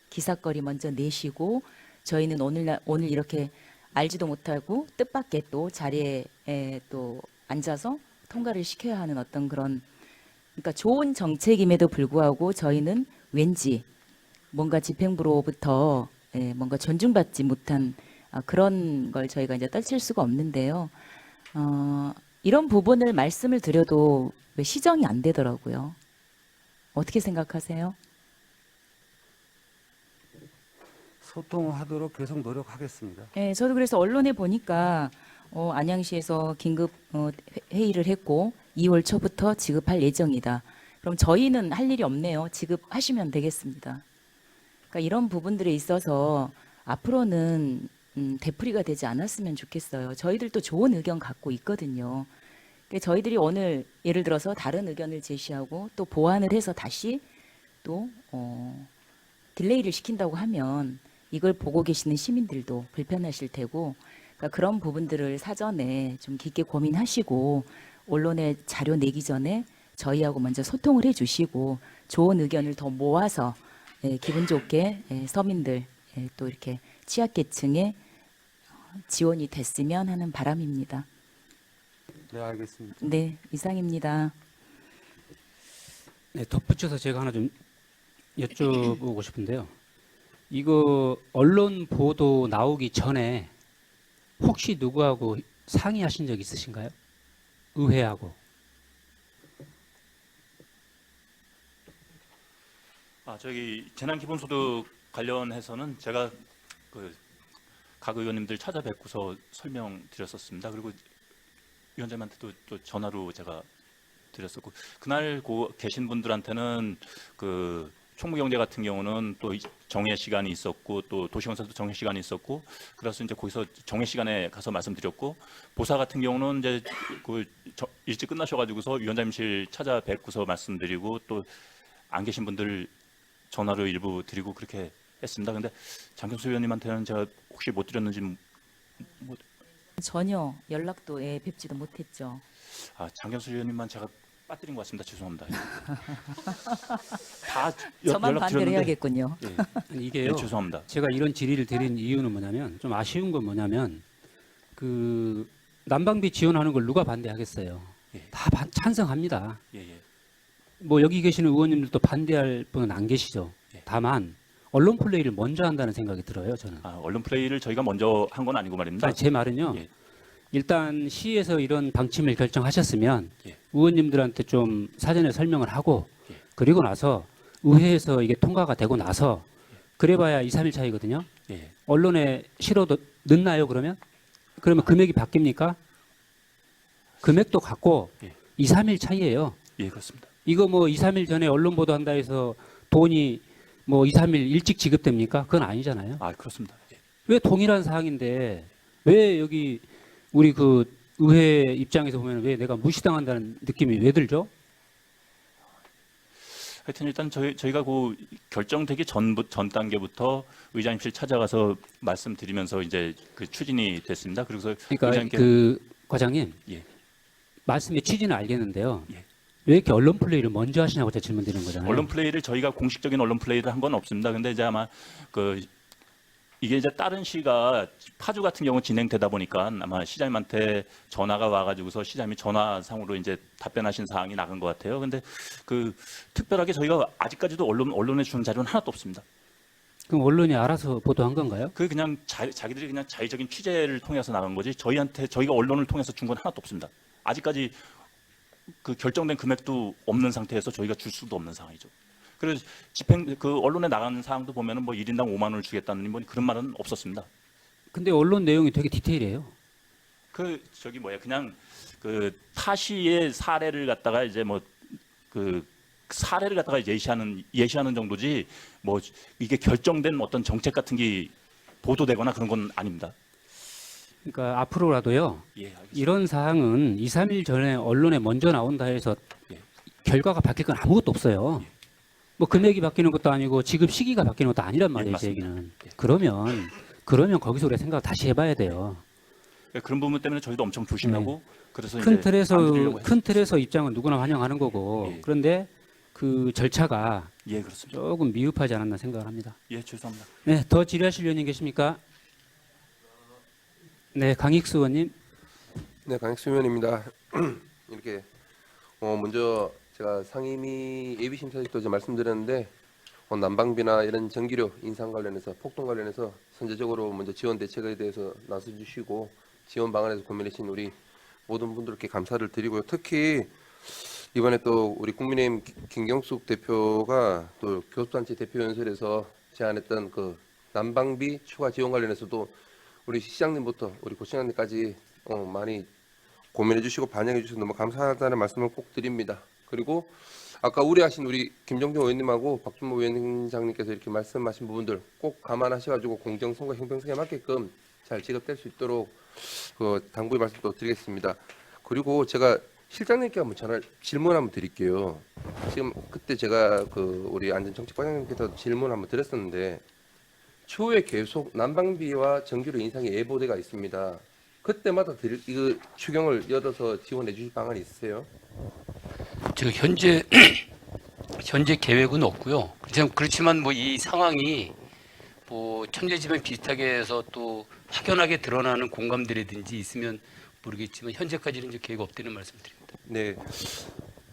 기사거리 먼저 내시고 저희는 오늘 이렇게 알지도 못하고 뜻밖의 또 자리에 또 앉아서 통과를 시켜야 하는 어떤 그런, 그러니까 좋은 정책임에도 불구하고 저희는 왠지 뭔가 집행부로부터 뭔가 존중받지 못한 그런 걸 저희가 이제 떨칠 수가 없는데요. 이런 부분을 말씀을 드려도 왜 시정이 안 되더라고요. 어떻게 생각하세요? 소통하도록 계속 노력하겠습니다. 네, 저도 그래서 언론에 보니까 안양시에서 긴급 회의를 했고 2월 초부터 지급할 예정이다. 그럼 저희는 할 일이 없네요. 지급하시면 되겠습니다. 그러니까 이런 부분들에 있어서 앞으로는 되풀이가 되지 않았으면 좋겠어요. 저희들도 좋은 의견 갖고 있거든요. 그러니까 저희들이 오늘 예를 들어서 다른 의견을 제시하고 또 보완을 해서 다시 또 딜레이를 시킨다고 하면 이걸 보고 계시는 시민들도 불편하실 테고, 그러니까 그런 부분들을 사전에 좀 깊게 고민하시고 언론에 자료 내기 전에 저희하고 먼저 소통을 해주시고 좋은 의견을 더 모아서 기분 좋게 서민들 또 이렇게 취약계층에 지원이 됐으면 하는 바람입니다. 네, 알겠습니다. 네, 이상입니다. 네, 덧붙여서 제가 하나 좀 여쭤보고 싶은데요. 이거 언론 보도 나오기 전에 혹시 누구하고 상의하신 적 있으신가요? 의회하고. 저기 재난기본소득 관련해서는 제가 각 의원님들 찾아뵙고서 설명드렸었습니다. 그리고 위원장님한테도 또 전화로 제가 드렸었고, 그날 계신 분들한테는 총무경제 같은 경우는 또 정회 시간이 있었고 또 도시건설도 정회 시간이 있었고, 그래서 이제 거기서 정회 시간에 가서 말씀드렸고, 보사 같은 경우는 이제 일찍 끝나셔가지고서 위원장님실 찾아뵙고서 말씀드리고, 또 안 계신 분들 전화로 일부 드리고 그렇게 했습니다. 근데 장경수 의원님한테는 제가 혹시 못 드렸는지 전혀 연락도 뵙지도 못했죠. 장경수 의원님만 제가 빠뜨린 것 같습니다. 죄송합니다. 저만 반대를 해야겠군요. 예. 아니, 이게요. 네, 죄송합니다. 제가 이런 질의를 드린 이유는 뭐냐면, 좀 아쉬운 건 뭐냐면 난방비 지원하는 걸 누가 반대하겠어요. 예. 다 찬성합니다. 예. 뭐 여기 계시는 의원님들도 반대할 분은 안 계시죠. 예. 다만 언론 플레이를 먼저 한다는 생각이 들어요. 저는. 언론 플레이를 저희가 먼저 한 건 아니고 말입니다. 제 말은요. 예. 일단 시에서 이런 방침을 결정하셨으면 예. 의원님들한테 좀 사전에 설명을 하고, 예. 그리고 나서 의회에서 이게 통과가 되고 나서 그래봐야 2, 3일 차이거든요. 예. 언론에 실어도 늦나요? 그러면 금액이 바뀝니까? 금액도 같고 예. 2, 3일 차이예요. 예, 그렇습니다. 이거 뭐 2, 3일 전에 언론 보도한다 해서 돈이 뭐 2, 3일 일찍 지급됩니까? 그건 아니잖아요. 그렇습니다. 예. 왜 동일한 사항인데 왜 여기 우리 의회 입장에서 보면 왜 내가 무시당한다는 느낌이 왜 들죠? 하여튼 일단 저희가 결정되기 전 단계부터 의장님실 찾아가서 말씀드리면서 이제 추진이 됐습니다. 그래서 그러니까 의장님께 과장님, 예. 말씀의 취지는 알겠는데요. 예. 왜 이렇게 언론 플레이를 먼저 하시냐고 제가 질문드리는 거잖아요. 언론 플레이를 저희가 공식적인 언론 플레이를 한 건 없습니다. 근데 이제 아마 이게 이제 다른 시가 파주 같은 경우 진행되다 보니까 아마 시장님한테 전화가 와가지고서 시장님이 전화상으로 이제 답변하신 사항이 나간 것 같아요. 근데 특별하게 저희가 아직까지도 언론에 주는 자료는 하나도 없습니다. 그럼 언론이 알아서 보도한 건가요? 그냥 자기들이 그냥 자의적인 취재를 통해서 나간 거지 저희가 언론을 통해서 준 건 하나도 없습니다. 아직까지 결정된 금액도 없는 상태에서 저희가 줄 수도 없는 상황이죠. 그래서 언론에 나가는 사항도 보면은 뭐 1인당 5만 원을 주겠다는 그런 말은 없었습니다. 근데 언론 내용이 되게 디테일해요. 그냥 그 타시의 사례를 갖다가 이제 뭐 그 사례를 갖다가 예시하는 정도지 뭐 이게 결정된 어떤 정책 같은 게 보도되거나 그런 건 아닙니다. 그러니까 앞으로라도요. 예, 알겠습니다. 이런 사항은 2, 3일 전에 언론에 먼저 나온다 해서 예. 결과가 바뀔 건 아무것도 없어요. 뭐 금액이 바뀌는 것도 아니고 지급 시기가 바뀌는 것도 아니란 말이에요. 제 맞습니다. 얘기는. 그러면 거기서 우리가 생각 다시 해봐야 돼요. 그런 부분 때문에 저희도 엄청 조심하고 그래서 큰 이제 안 드리려고 큰 틀에서 입장은 누구나 환영하는 거고 예. 그런데 그 절차가 예, 그렇습니다. 조금 미흡하지 않았나 생각을 합니다. 예, 죄송합니다. 네, 더 질의하실 의원님 계십니까? 네, 강익수 의원님. 네, 강익수 의원입니다. 이렇게 먼저 제가 상임위 예비심사직도 이제 말씀드렸는데 난방비나 이런 전기료 인상 관련해서 폭등 관련해서 선제적으로 먼저 지원 대책에 대해서 나서주시고 지원 방안에서 고민해 주신 우리 모든 분들께 감사를 드리고요. 특히 이번에 또 우리 국민의힘 김경숙 대표가 또 교섭단체 대표 연설에서 제안했던 그 난방비 추가 지원 관련해서도 우리 시장님부터 우리 고시장님까지 많이 고민해 주시고 반영해 주셔서 너무 감사하다는 말씀을 꼭 드립니다. 그리고 아까 우려하신 우리 김정경 의원님하고 박준모 위원장님께서 이렇게 말씀하신 부분들 꼭 감안하셔가지고 공정성과 형평성에 맞게끔 잘 지급될 수 있도록 그 당부의 말씀도 드리겠습니다. 그리고 제가 실장님께 한번 질문 한번 드릴게요. 지금 그때 제가 그 우리 안전정책과장님께서 질문 한번 드렸었는데 추후에 계속 난방비와 전기료 인상의 예보대가 있습니다. 그때마다 이거 추경을 열어서 지원해 주실 방안이 있으세요? 저 현재 계획은 없고요. 그렇지만 뭐 이 상황이 뭐 천재지변 비슷하게 해서 또 확연하게 드러나는 공감대라든지 있으면 모르겠지만 현재까지는 이제 계획 없다는 말씀드립니다. 네,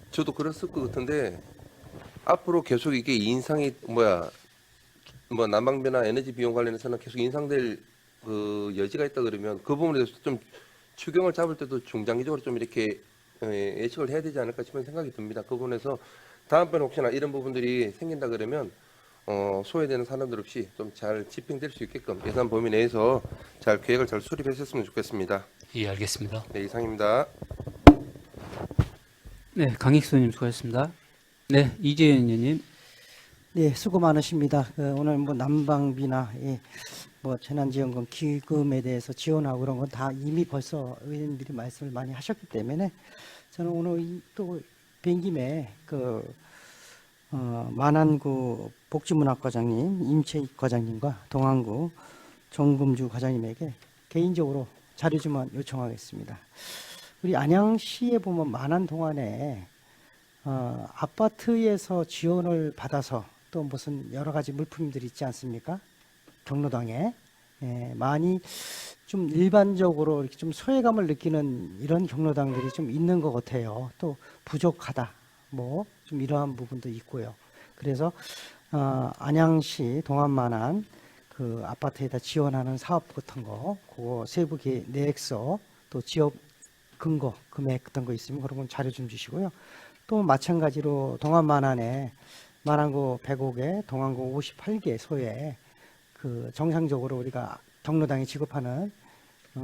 저도 그랬을 것 같은데 앞으로 계속 이게 인상이 뭐 난방비나 에너지 비용 관련해서는 계속 인상될 그 여지가 있다 그러면 그 부분에 대해서 좀 추경을 잡을 때도 중장기적으로 좀 이렇게 예측을 해야 되지 않을까 싶은 생각이 듭니다. 그 부분에서 다음번에 혹시나 이런 부분들이 생긴다 그러면 소외되는 사람들 없이 좀 잘 집행될 수 있게끔 예산 범위 내에서 잘 계획을 잘 수립하셨으면 좋겠습니다. 예, 알겠습니다. 네, 이상입니다. 네, 강익수 의원님 수고하셨습니다. 네, 이재현 의원님. 네, 수고 많으십니다. 오늘 뭐 난방비나 뭐 재난지원금 기금에 대해서 지원하고 그런 건 다 이미 벌써 의원님들이 말씀을 많이 하셨기 때문에 저는 오늘 또 뵌 김에 만안구 복지문학과장님, 임채익 과장님과 동안구 정금주 과장님에게 개인적으로 자료 좀 요청하겠습니다. 우리 안양시에 보면 만안 동안에 아파트에서 지원을 받아서 또 무슨 여러 가지 물품들이 있지 않습니까? 경로당에 많이 좀 일반적으로 이렇게 좀 소외감을 느끼는 이런 경로당들이 좀 있는 것 같아요. 또 부족하다, 뭐 좀 이러한 부분도 있고요. 그래서 안양시 동안만한 그 아파트에다 지원하는 사업 같은 거, 그거 세부 계획서 또 지역 근거 금액 같은 거 있으면 그런 건 자료 좀 주시고요. 또 마찬가지로 동안만안에 만안구 105개, 동안구 58개 소에 그 정상적으로 우리가 경로당에 지급하는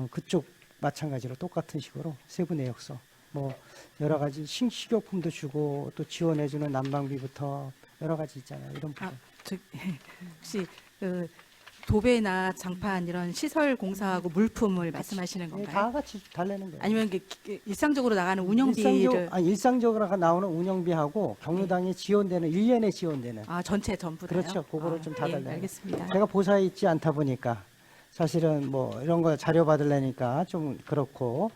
그쪽 마찬가지로 똑같은 식으로 세부 내역서 뭐 여러 가지 식료품도 주고 또 지원해주는 난방비부터 여러 가지 있잖아요. 이런 부분. 혹시 도배나 장판 이런 시설 공사하고 물품을 말씀하시는 건가요? 다 같이 달래는 거예요. 아니면 일상적으로 나가는 운영비를 일상적으로 나오는 운영비하고 경로당에 지원되는 1년에 지원되는 전체 전부 다요? 그렇죠. 그거를 좀 다 예, 달래요. 알겠습니다. 제가 보사에 있지 않다 보니까 사실은 뭐 이런 거 자료 받으려니까 좀 그렇고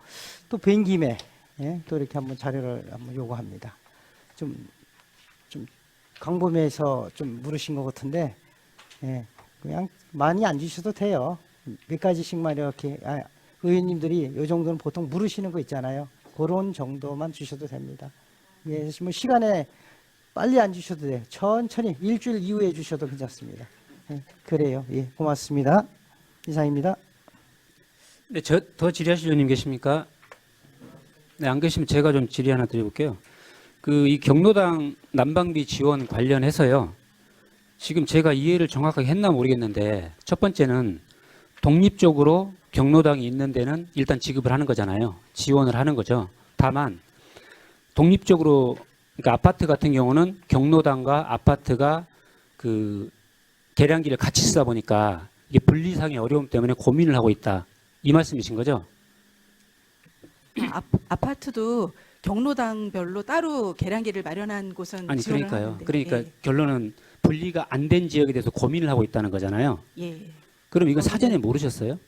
또 뵌 김에 또 이렇게 한번 자료를 한번 요구합니다. 좀 광범위해서 좀 물으신 것 같은데 그냥 많이 안 주셔도 돼요. 몇 가지씩만 이렇게 의원님들이 이 정도는 보통 물으시는 거 있잖아요. 그런 정도만 주셔도 됩니다. 예, 뭐 시간에 빨리 안 주셔도 돼요. 천천히 일주일 이후에 주셔도 괜찮습니다. 그래요. 예, 고맙습니다. 이상입니다. 네, 더 질의하실 의원님 계십니까? 네, 안 계시면 제가 좀 질의 하나 드려볼게요. 이 경로당 난방비 지원 관련해서요. 지금 제가 이해를 정확하게 했나 모르겠는데 첫 번째는 독립적으로 경로당이 있는 데는 일단 지급을 하는 거잖아요. 지원을 하는 거죠. 다만 독립적으로 그러니까 아파트 같은 경우는 경로당과 아파트가 그 계량기를 같이 쓰다 보니까 이게 분리상의 어려움 때문에 고민을 하고 있다. 이 말씀이신 거죠? 아파트도 경로당별로 따로 계량기를 마련한 곳은 아니 지원을 그러니까요. 하는데, 그러니까 결론은 분리가 안 된 지역에 대해서 고민을 하고 있다는 거잖아요. 예. 그럼 이건 거기는- 사전에 모르셨어요?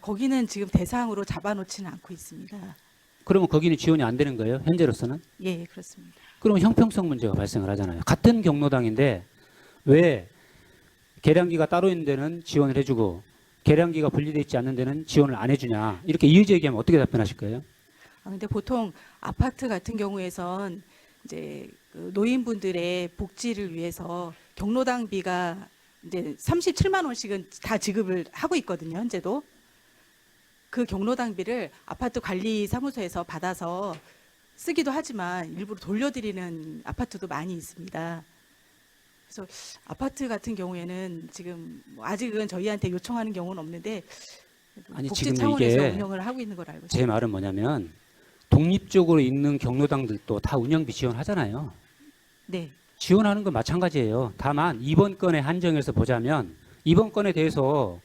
거기는 지금 대상으로 잡아놓지는 않고 있습니다. 그러면 거기는 지원이 안 되는 거예요? 현재로서는? 예, 그렇습니다. 그러면 형평성 문제가 발생을 하잖아요. 같은 경로당인데 왜 계량기가 따로 있는 데는 지원을 해주고 계량기가 분리되어 있지 않는 데는 지원을 안 해주냐. 이렇게 이의제기하면 어떻게 답변하실 거예요? 근데 보통 아파트 같은 경우에선 이제 그 노인분들의 복지를 위해서 경로당비가 이제 37만 원씩은 다 지급을 하고 있거든요. 현재도. 그 경로당비를 아파트 관리 사무소에서 받아서 쓰기도 하지만 일부러 돌려드리는 아파트도 많이 있습니다. 그래서 아파트 같은 경우에는 지금 뭐 아직은 저희한테 요청하는 경우는 없는데 아니, 복지 지금 차원에서 이게 운영을 하고 있는 걸 알고 제 있습니다. 말은 뭐냐면 독립적으로 있는 경로당들도 다 운영비 지원하잖아요. 네. 지원하는 건 마찬가지예요. 다만 이번 건에 한정해서 보자면 이번 건에 대해서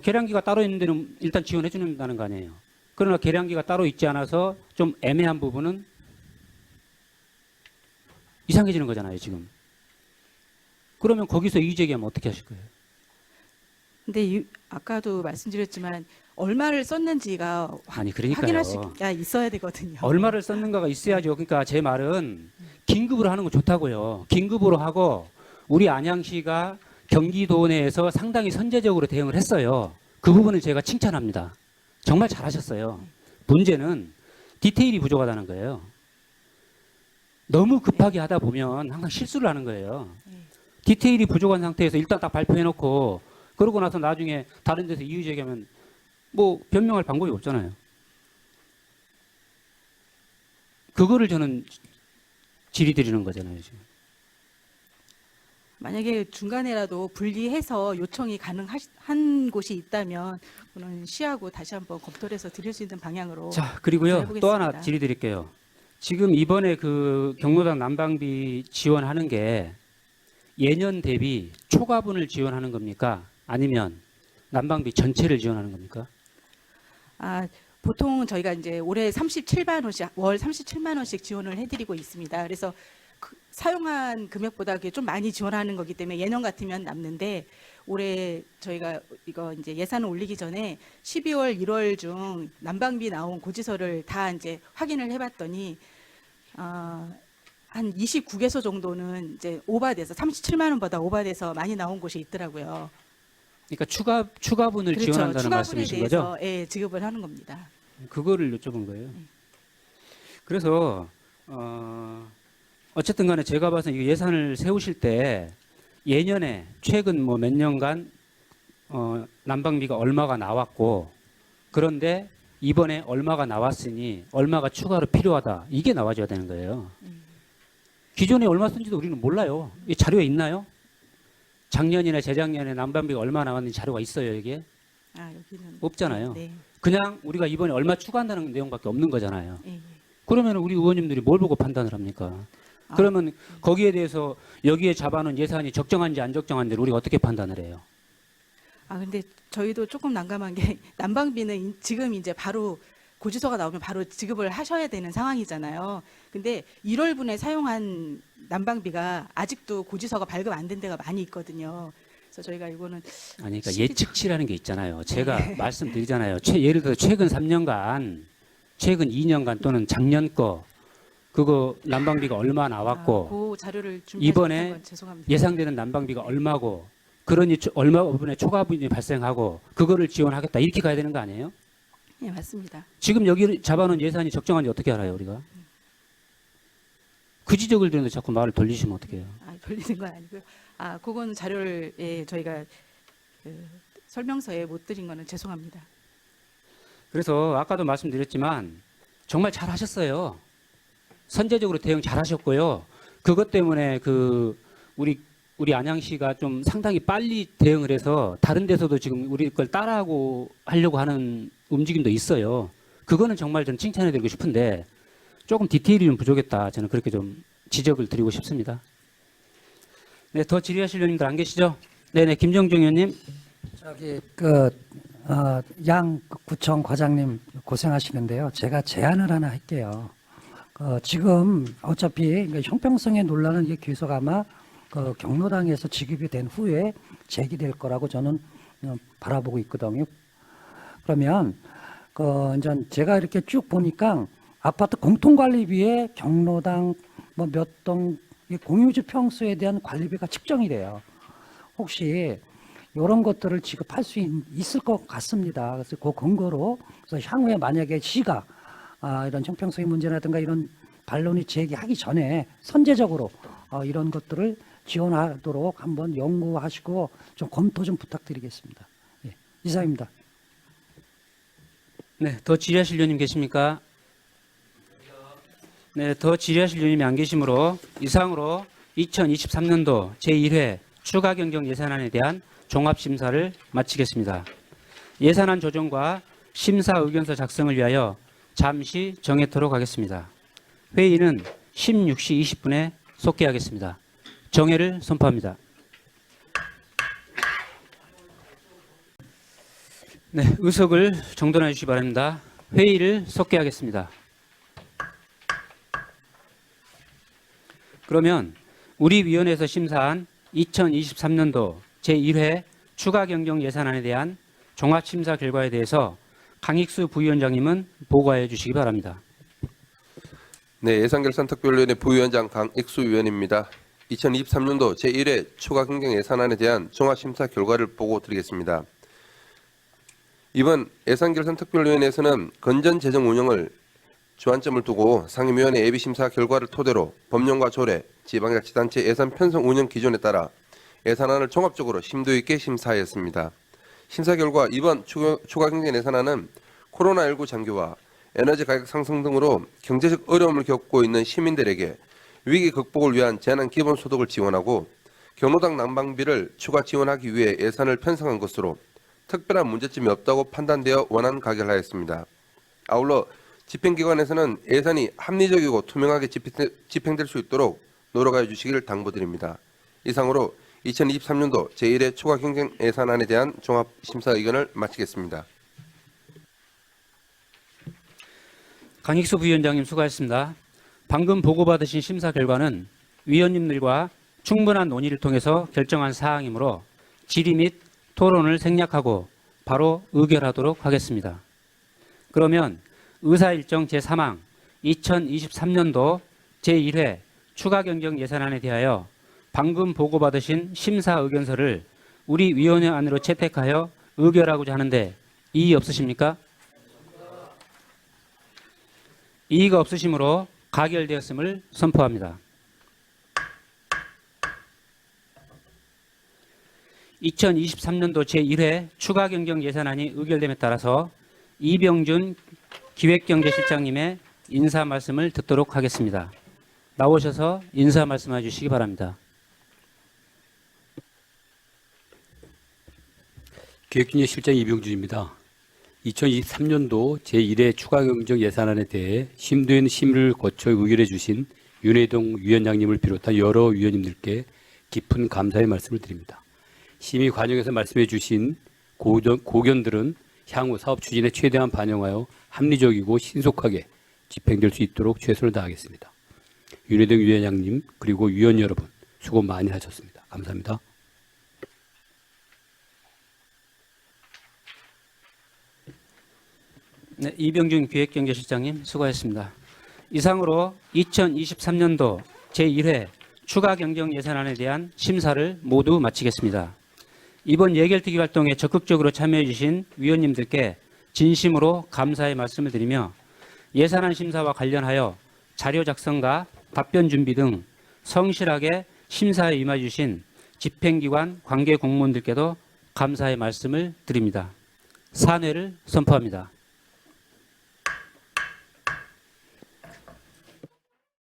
계량기가 따로 있는 데는 일단 지원해 준다는 거 아니에요. 그러나 계량기가 따로 있지 않아서 좀 애매한 부분은 이상해지는 거잖아요, 지금. 그러면 거기서 이의제기하면 어떻게 하실 거예요? 근데 아까도 말씀드렸지만 얼마를 썼는지가 아니, 그러니까요. 확인할 수가 있어야 되거든요. 얼마를 썼는가가 있어야죠. 그러니까 제 말은 긴급으로 하는 거 좋다고요. 긴급으로 하고 우리 안양시가 경기도 내에서 상당히 선제적으로 대응을 했어요. 그 부분은 제가 칭찬합니다. 정말 잘하셨어요. 문제는 디테일이 부족하다는 거예요. 너무 급하게 하다 보면 항상 실수를 하는 거예요. 디테일이 부족한 상태에서 일단 딱 발표해놓고 그러고 나서 나중에 다른 데서 이의 제기하면 뭐 변명할 방법이 없잖아요. 그거를 저는 질의드리는 거잖아요, 지금. 만약에 중간에라도 분리해서 요청이 가능한 곳이 있다면 그는 시하고 다시 한번 검토를 해서 드릴 수 있는 방향으로 자, 그리고요. 해보겠습니다. 또 하나 질의드릴게요. 지금 이번에 그 경로당 난방비 지원하는 게 예년 대비 초과분을 지원하는 겁니까? 아니면 난방비 전체를 지원하는 겁니까? 보통 저희가 이제 올해 37만 원씩 월 37만 원씩 지원을 해드리고 있습니다. 그래서 사용한 금액보다 그게 좀 많이 지원하는 거기 때문에 예년 같으면 남는데 올해 저희가 이거 이제 예산을 올리기 전에 12월, 1월 중 난방비 나온 고지서를 다 이제 확인을 해봤더니 한 29개소 정도는 이제 오바돼서 37만 원보다 오바돼서 많이 나온 곳이 있더라고요. 그러니까 추가분을 그렇죠. 지원한다는 추가분에 말씀이신 거죠? 대해서 지급을 하는 겁니다. 그거를 여쭤본 거예요. 그래서 어쨌든 간에 제가 봐서 이 예산을 세우실 때 예년에 최근 뭐 몇 년간 난방비가 얼마가 나왔고 그런데 이번에 얼마가 나왔으니 얼마가 추가로 필요하다. 이게 나와줘야 되는 거예요. 기존에 얼마 쓴지도 우리는 몰라요. 이 자료에 있나요? 작년이나 재작년에 난방비가 얼마 나왔는지 자료가 있어요, 이게? 여기는 없잖아요. 네. 그냥 우리가 이번에 얼마 추가한다는 내용밖에 없는 거잖아요. 예, 예. 그러면 우리 의원님들이 뭘 보고 판단을 합니까? 그러면 거기에 대해서 여기에 잡아놓은 예산이 적정한지 안 적정한지를 우리가 어떻게 판단을 해요? 근데 저희도 조금 난감한 게 난방비는 지금 이제 바로 고지서가 나오면 바로 지급을 하셔야 되는 상황이잖아요. 근데 1월분에 사용한 난방비가 아직도 고지서가 발급 안 된 데가 많이 있거든요. 그래서 저희가 이거는 그러니까 예측치라는 게 있잖아요. 제가 말씀드리잖아요. 예를 들어 최근 3년간, 최근 2년간 또는 작년 거 그거 난방비가 얼마 나왔고 그 자료를 이번에 건 죄송합니다. 예상되는 난방비가 얼마고 그러니 얼마 부분에 초과분이 발생하고 그거를 지원하겠다 이렇게 가야 되는 거 아니에요? 예, 맞습니다. 지금 여기 잡아놓은 예산이 적정한지 어떻게 알아요, 우리가? 그 지적을 드는데 자꾸 말을 돌리시면 어떡해요? 돌리는 건 아니고요. 그건 자료를 저희가 설명서에 못 드린 거는 죄송합니다. 그래서 아까도 말씀드렸지만 정말 잘하셨어요. 선제적으로 대응 잘하셨고요. 그것 때문에 우리 안양시가 좀 상당히 빨리 대응을 해서 다른 데서도 지금 우리 걸 따라하고 하려고 하는 움직임도 있어요. 그거는 정말 저는 칭찬해드리고 싶은데 조금 디테일이 좀 부족했다. 저는 그렇게 좀 지적을 드리고 싶습니다. 네, 더 질의하실 의원님들 안 계시죠? 네네, 김정중 의원님. 저기 양 구청 과장님 고생하시는데요. 제가 제안을 하나 할게요. 지금 어차피 그러니까 형평성의 논란은 이게 계속 아마 경로당에서 지급이 된 후에 제기될 거라고 저는 바라보고 있거든요. 그러면 이제 제가 이렇게 쭉 보니까 아파트 공통관리비에 경로당 뭐 몇 동 공유주 평수에 대한 관리비가 측정이 돼요. 혹시 이런 것들을 지급할 수 있을 것 같습니다. 그래서 그 근거로 그래서 향후에 만약에 시가 이런 형평성의 문제라든가 이런 반론이 제기하기 전에 선제적으로 이런 것들을 지원하도록 한번 연구하시고 좀 검토 좀 부탁드리겠습니다. 예, 이상입니다. 네, 더 질의하실 의원님 계십니까? 네, 더 질의하실 의원님이 안 계시므로 이상으로 2023년도 제1회 추가경정 예산안에 대한 종합심사를 마치겠습니다. 예산안 조정과 심사 의견서 작성을 위하여 잠시 정회토록 하겠습니다. 회의는 16시 20분에 속개하겠습니다. 정회를 선포합니다. 네, 의석을 정돈해 주시기 바랍니다. 회의를 속개하겠습니다. 그러면 우리 위원회에서 심사한 2023년도 제1회 추가경정 예산안에 대한 종합심사 결과에 대해서 강익수 부위원장님은 보고해 주시기 바랍니다. 네, 예산결산특별위원회 부위원장 강익수 위원입니다. 2023년도 제1회 추가경정 예산안에 대한 종합심사 결과를 보고 드리겠습니다. 이번 예산결산특별위원회에서는 건전재정 운영을 주안점을 두고 상임위원회 예비심사 결과를 토대로 법령과 조례, 지방자치단체 예산 편성 운영 기준에 따라 예산안을 종합적으로 심도 있게 심사하였습니다. 심사 결과 이번 추가경정 예산안은 코로나19 장기화, 에너지 가격 상승 등으로 경제적 어려움을 겪고 있는 시민들에게 위기 극복을 위한 재난 기본소득을 지원하고 경로당 난방비를 추가 지원하기 위해 예산을 편성한 것으로 특별한 문제점이 없다고 판단되어 원안 가결하였습니다. 아울러 집행기관에서는 예산이 합리적이고 투명하게 집행될 수 있도록 노력하여 주시기를 당부드립니다. 이상으로 2023년도 제1회 추가경정 예산안에 대한 종합심사 의견을 마치겠습니다. 강익수 부위원장님 수고하셨습니다. 방금 보고받으신 심사 결과는 위원님들과 충분한 논의를 통해서 결정한 사항이므로 질의 및 토론을 생략하고 바로 의결하도록 하겠습니다. 그러면 의사일정 제3항 2023년도 제1회 추가경정 예산안에 대하여 방금 보고받으신 심사 의견서를 우리 위원회 안으로 채택하여 의결하고자 하는데 이의 없으십니까? 이의가 없으시므로 가결되었음을 선포합니다. 2023년도 제1회 추가경정 예산안이 의결됨에 따라서 이병준 기획경제실장님의 인사 말씀을 듣도록 하겠습니다. 나오셔서 인사 말씀해 주시기 바랍니다. 기획경제실장 이병준입니다. 2023년도 제1회 추가경정 예산안에 대해 심도 있는 심의를 거쳐 의결해 주신 윤회동 위원장님을 비롯한 여러 위원님들께 깊은 감사의 말씀을 드립니다. 심의 과정에서 말씀해 주신 고견들은 향후 사업 추진에 최대한 반영하여 합리적이고 신속하게 집행될 수 있도록 최선을 다하겠습니다. 윤회동 위원장님 그리고 위원 여러분 수고 많이 하셨습니다. 감사합니다. 네, 이병준 기획경제실장님 수고하셨습니다. 이상으로 2023년도 제1회 추가경정 예산안에 대한 심사를 모두 마치겠습니다. 이번 예결특위 활동에 적극적으로 참여해 주신 위원님들께 진심으로 감사의 말씀을 드리며 예산안 심사와 관련하여 자료 작성과 답변 준비 등 성실하게 심사에 임해 주신 집행기관 관계 공무원들께도 감사의 말씀을 드립니다. 사퇴를 선포합니다.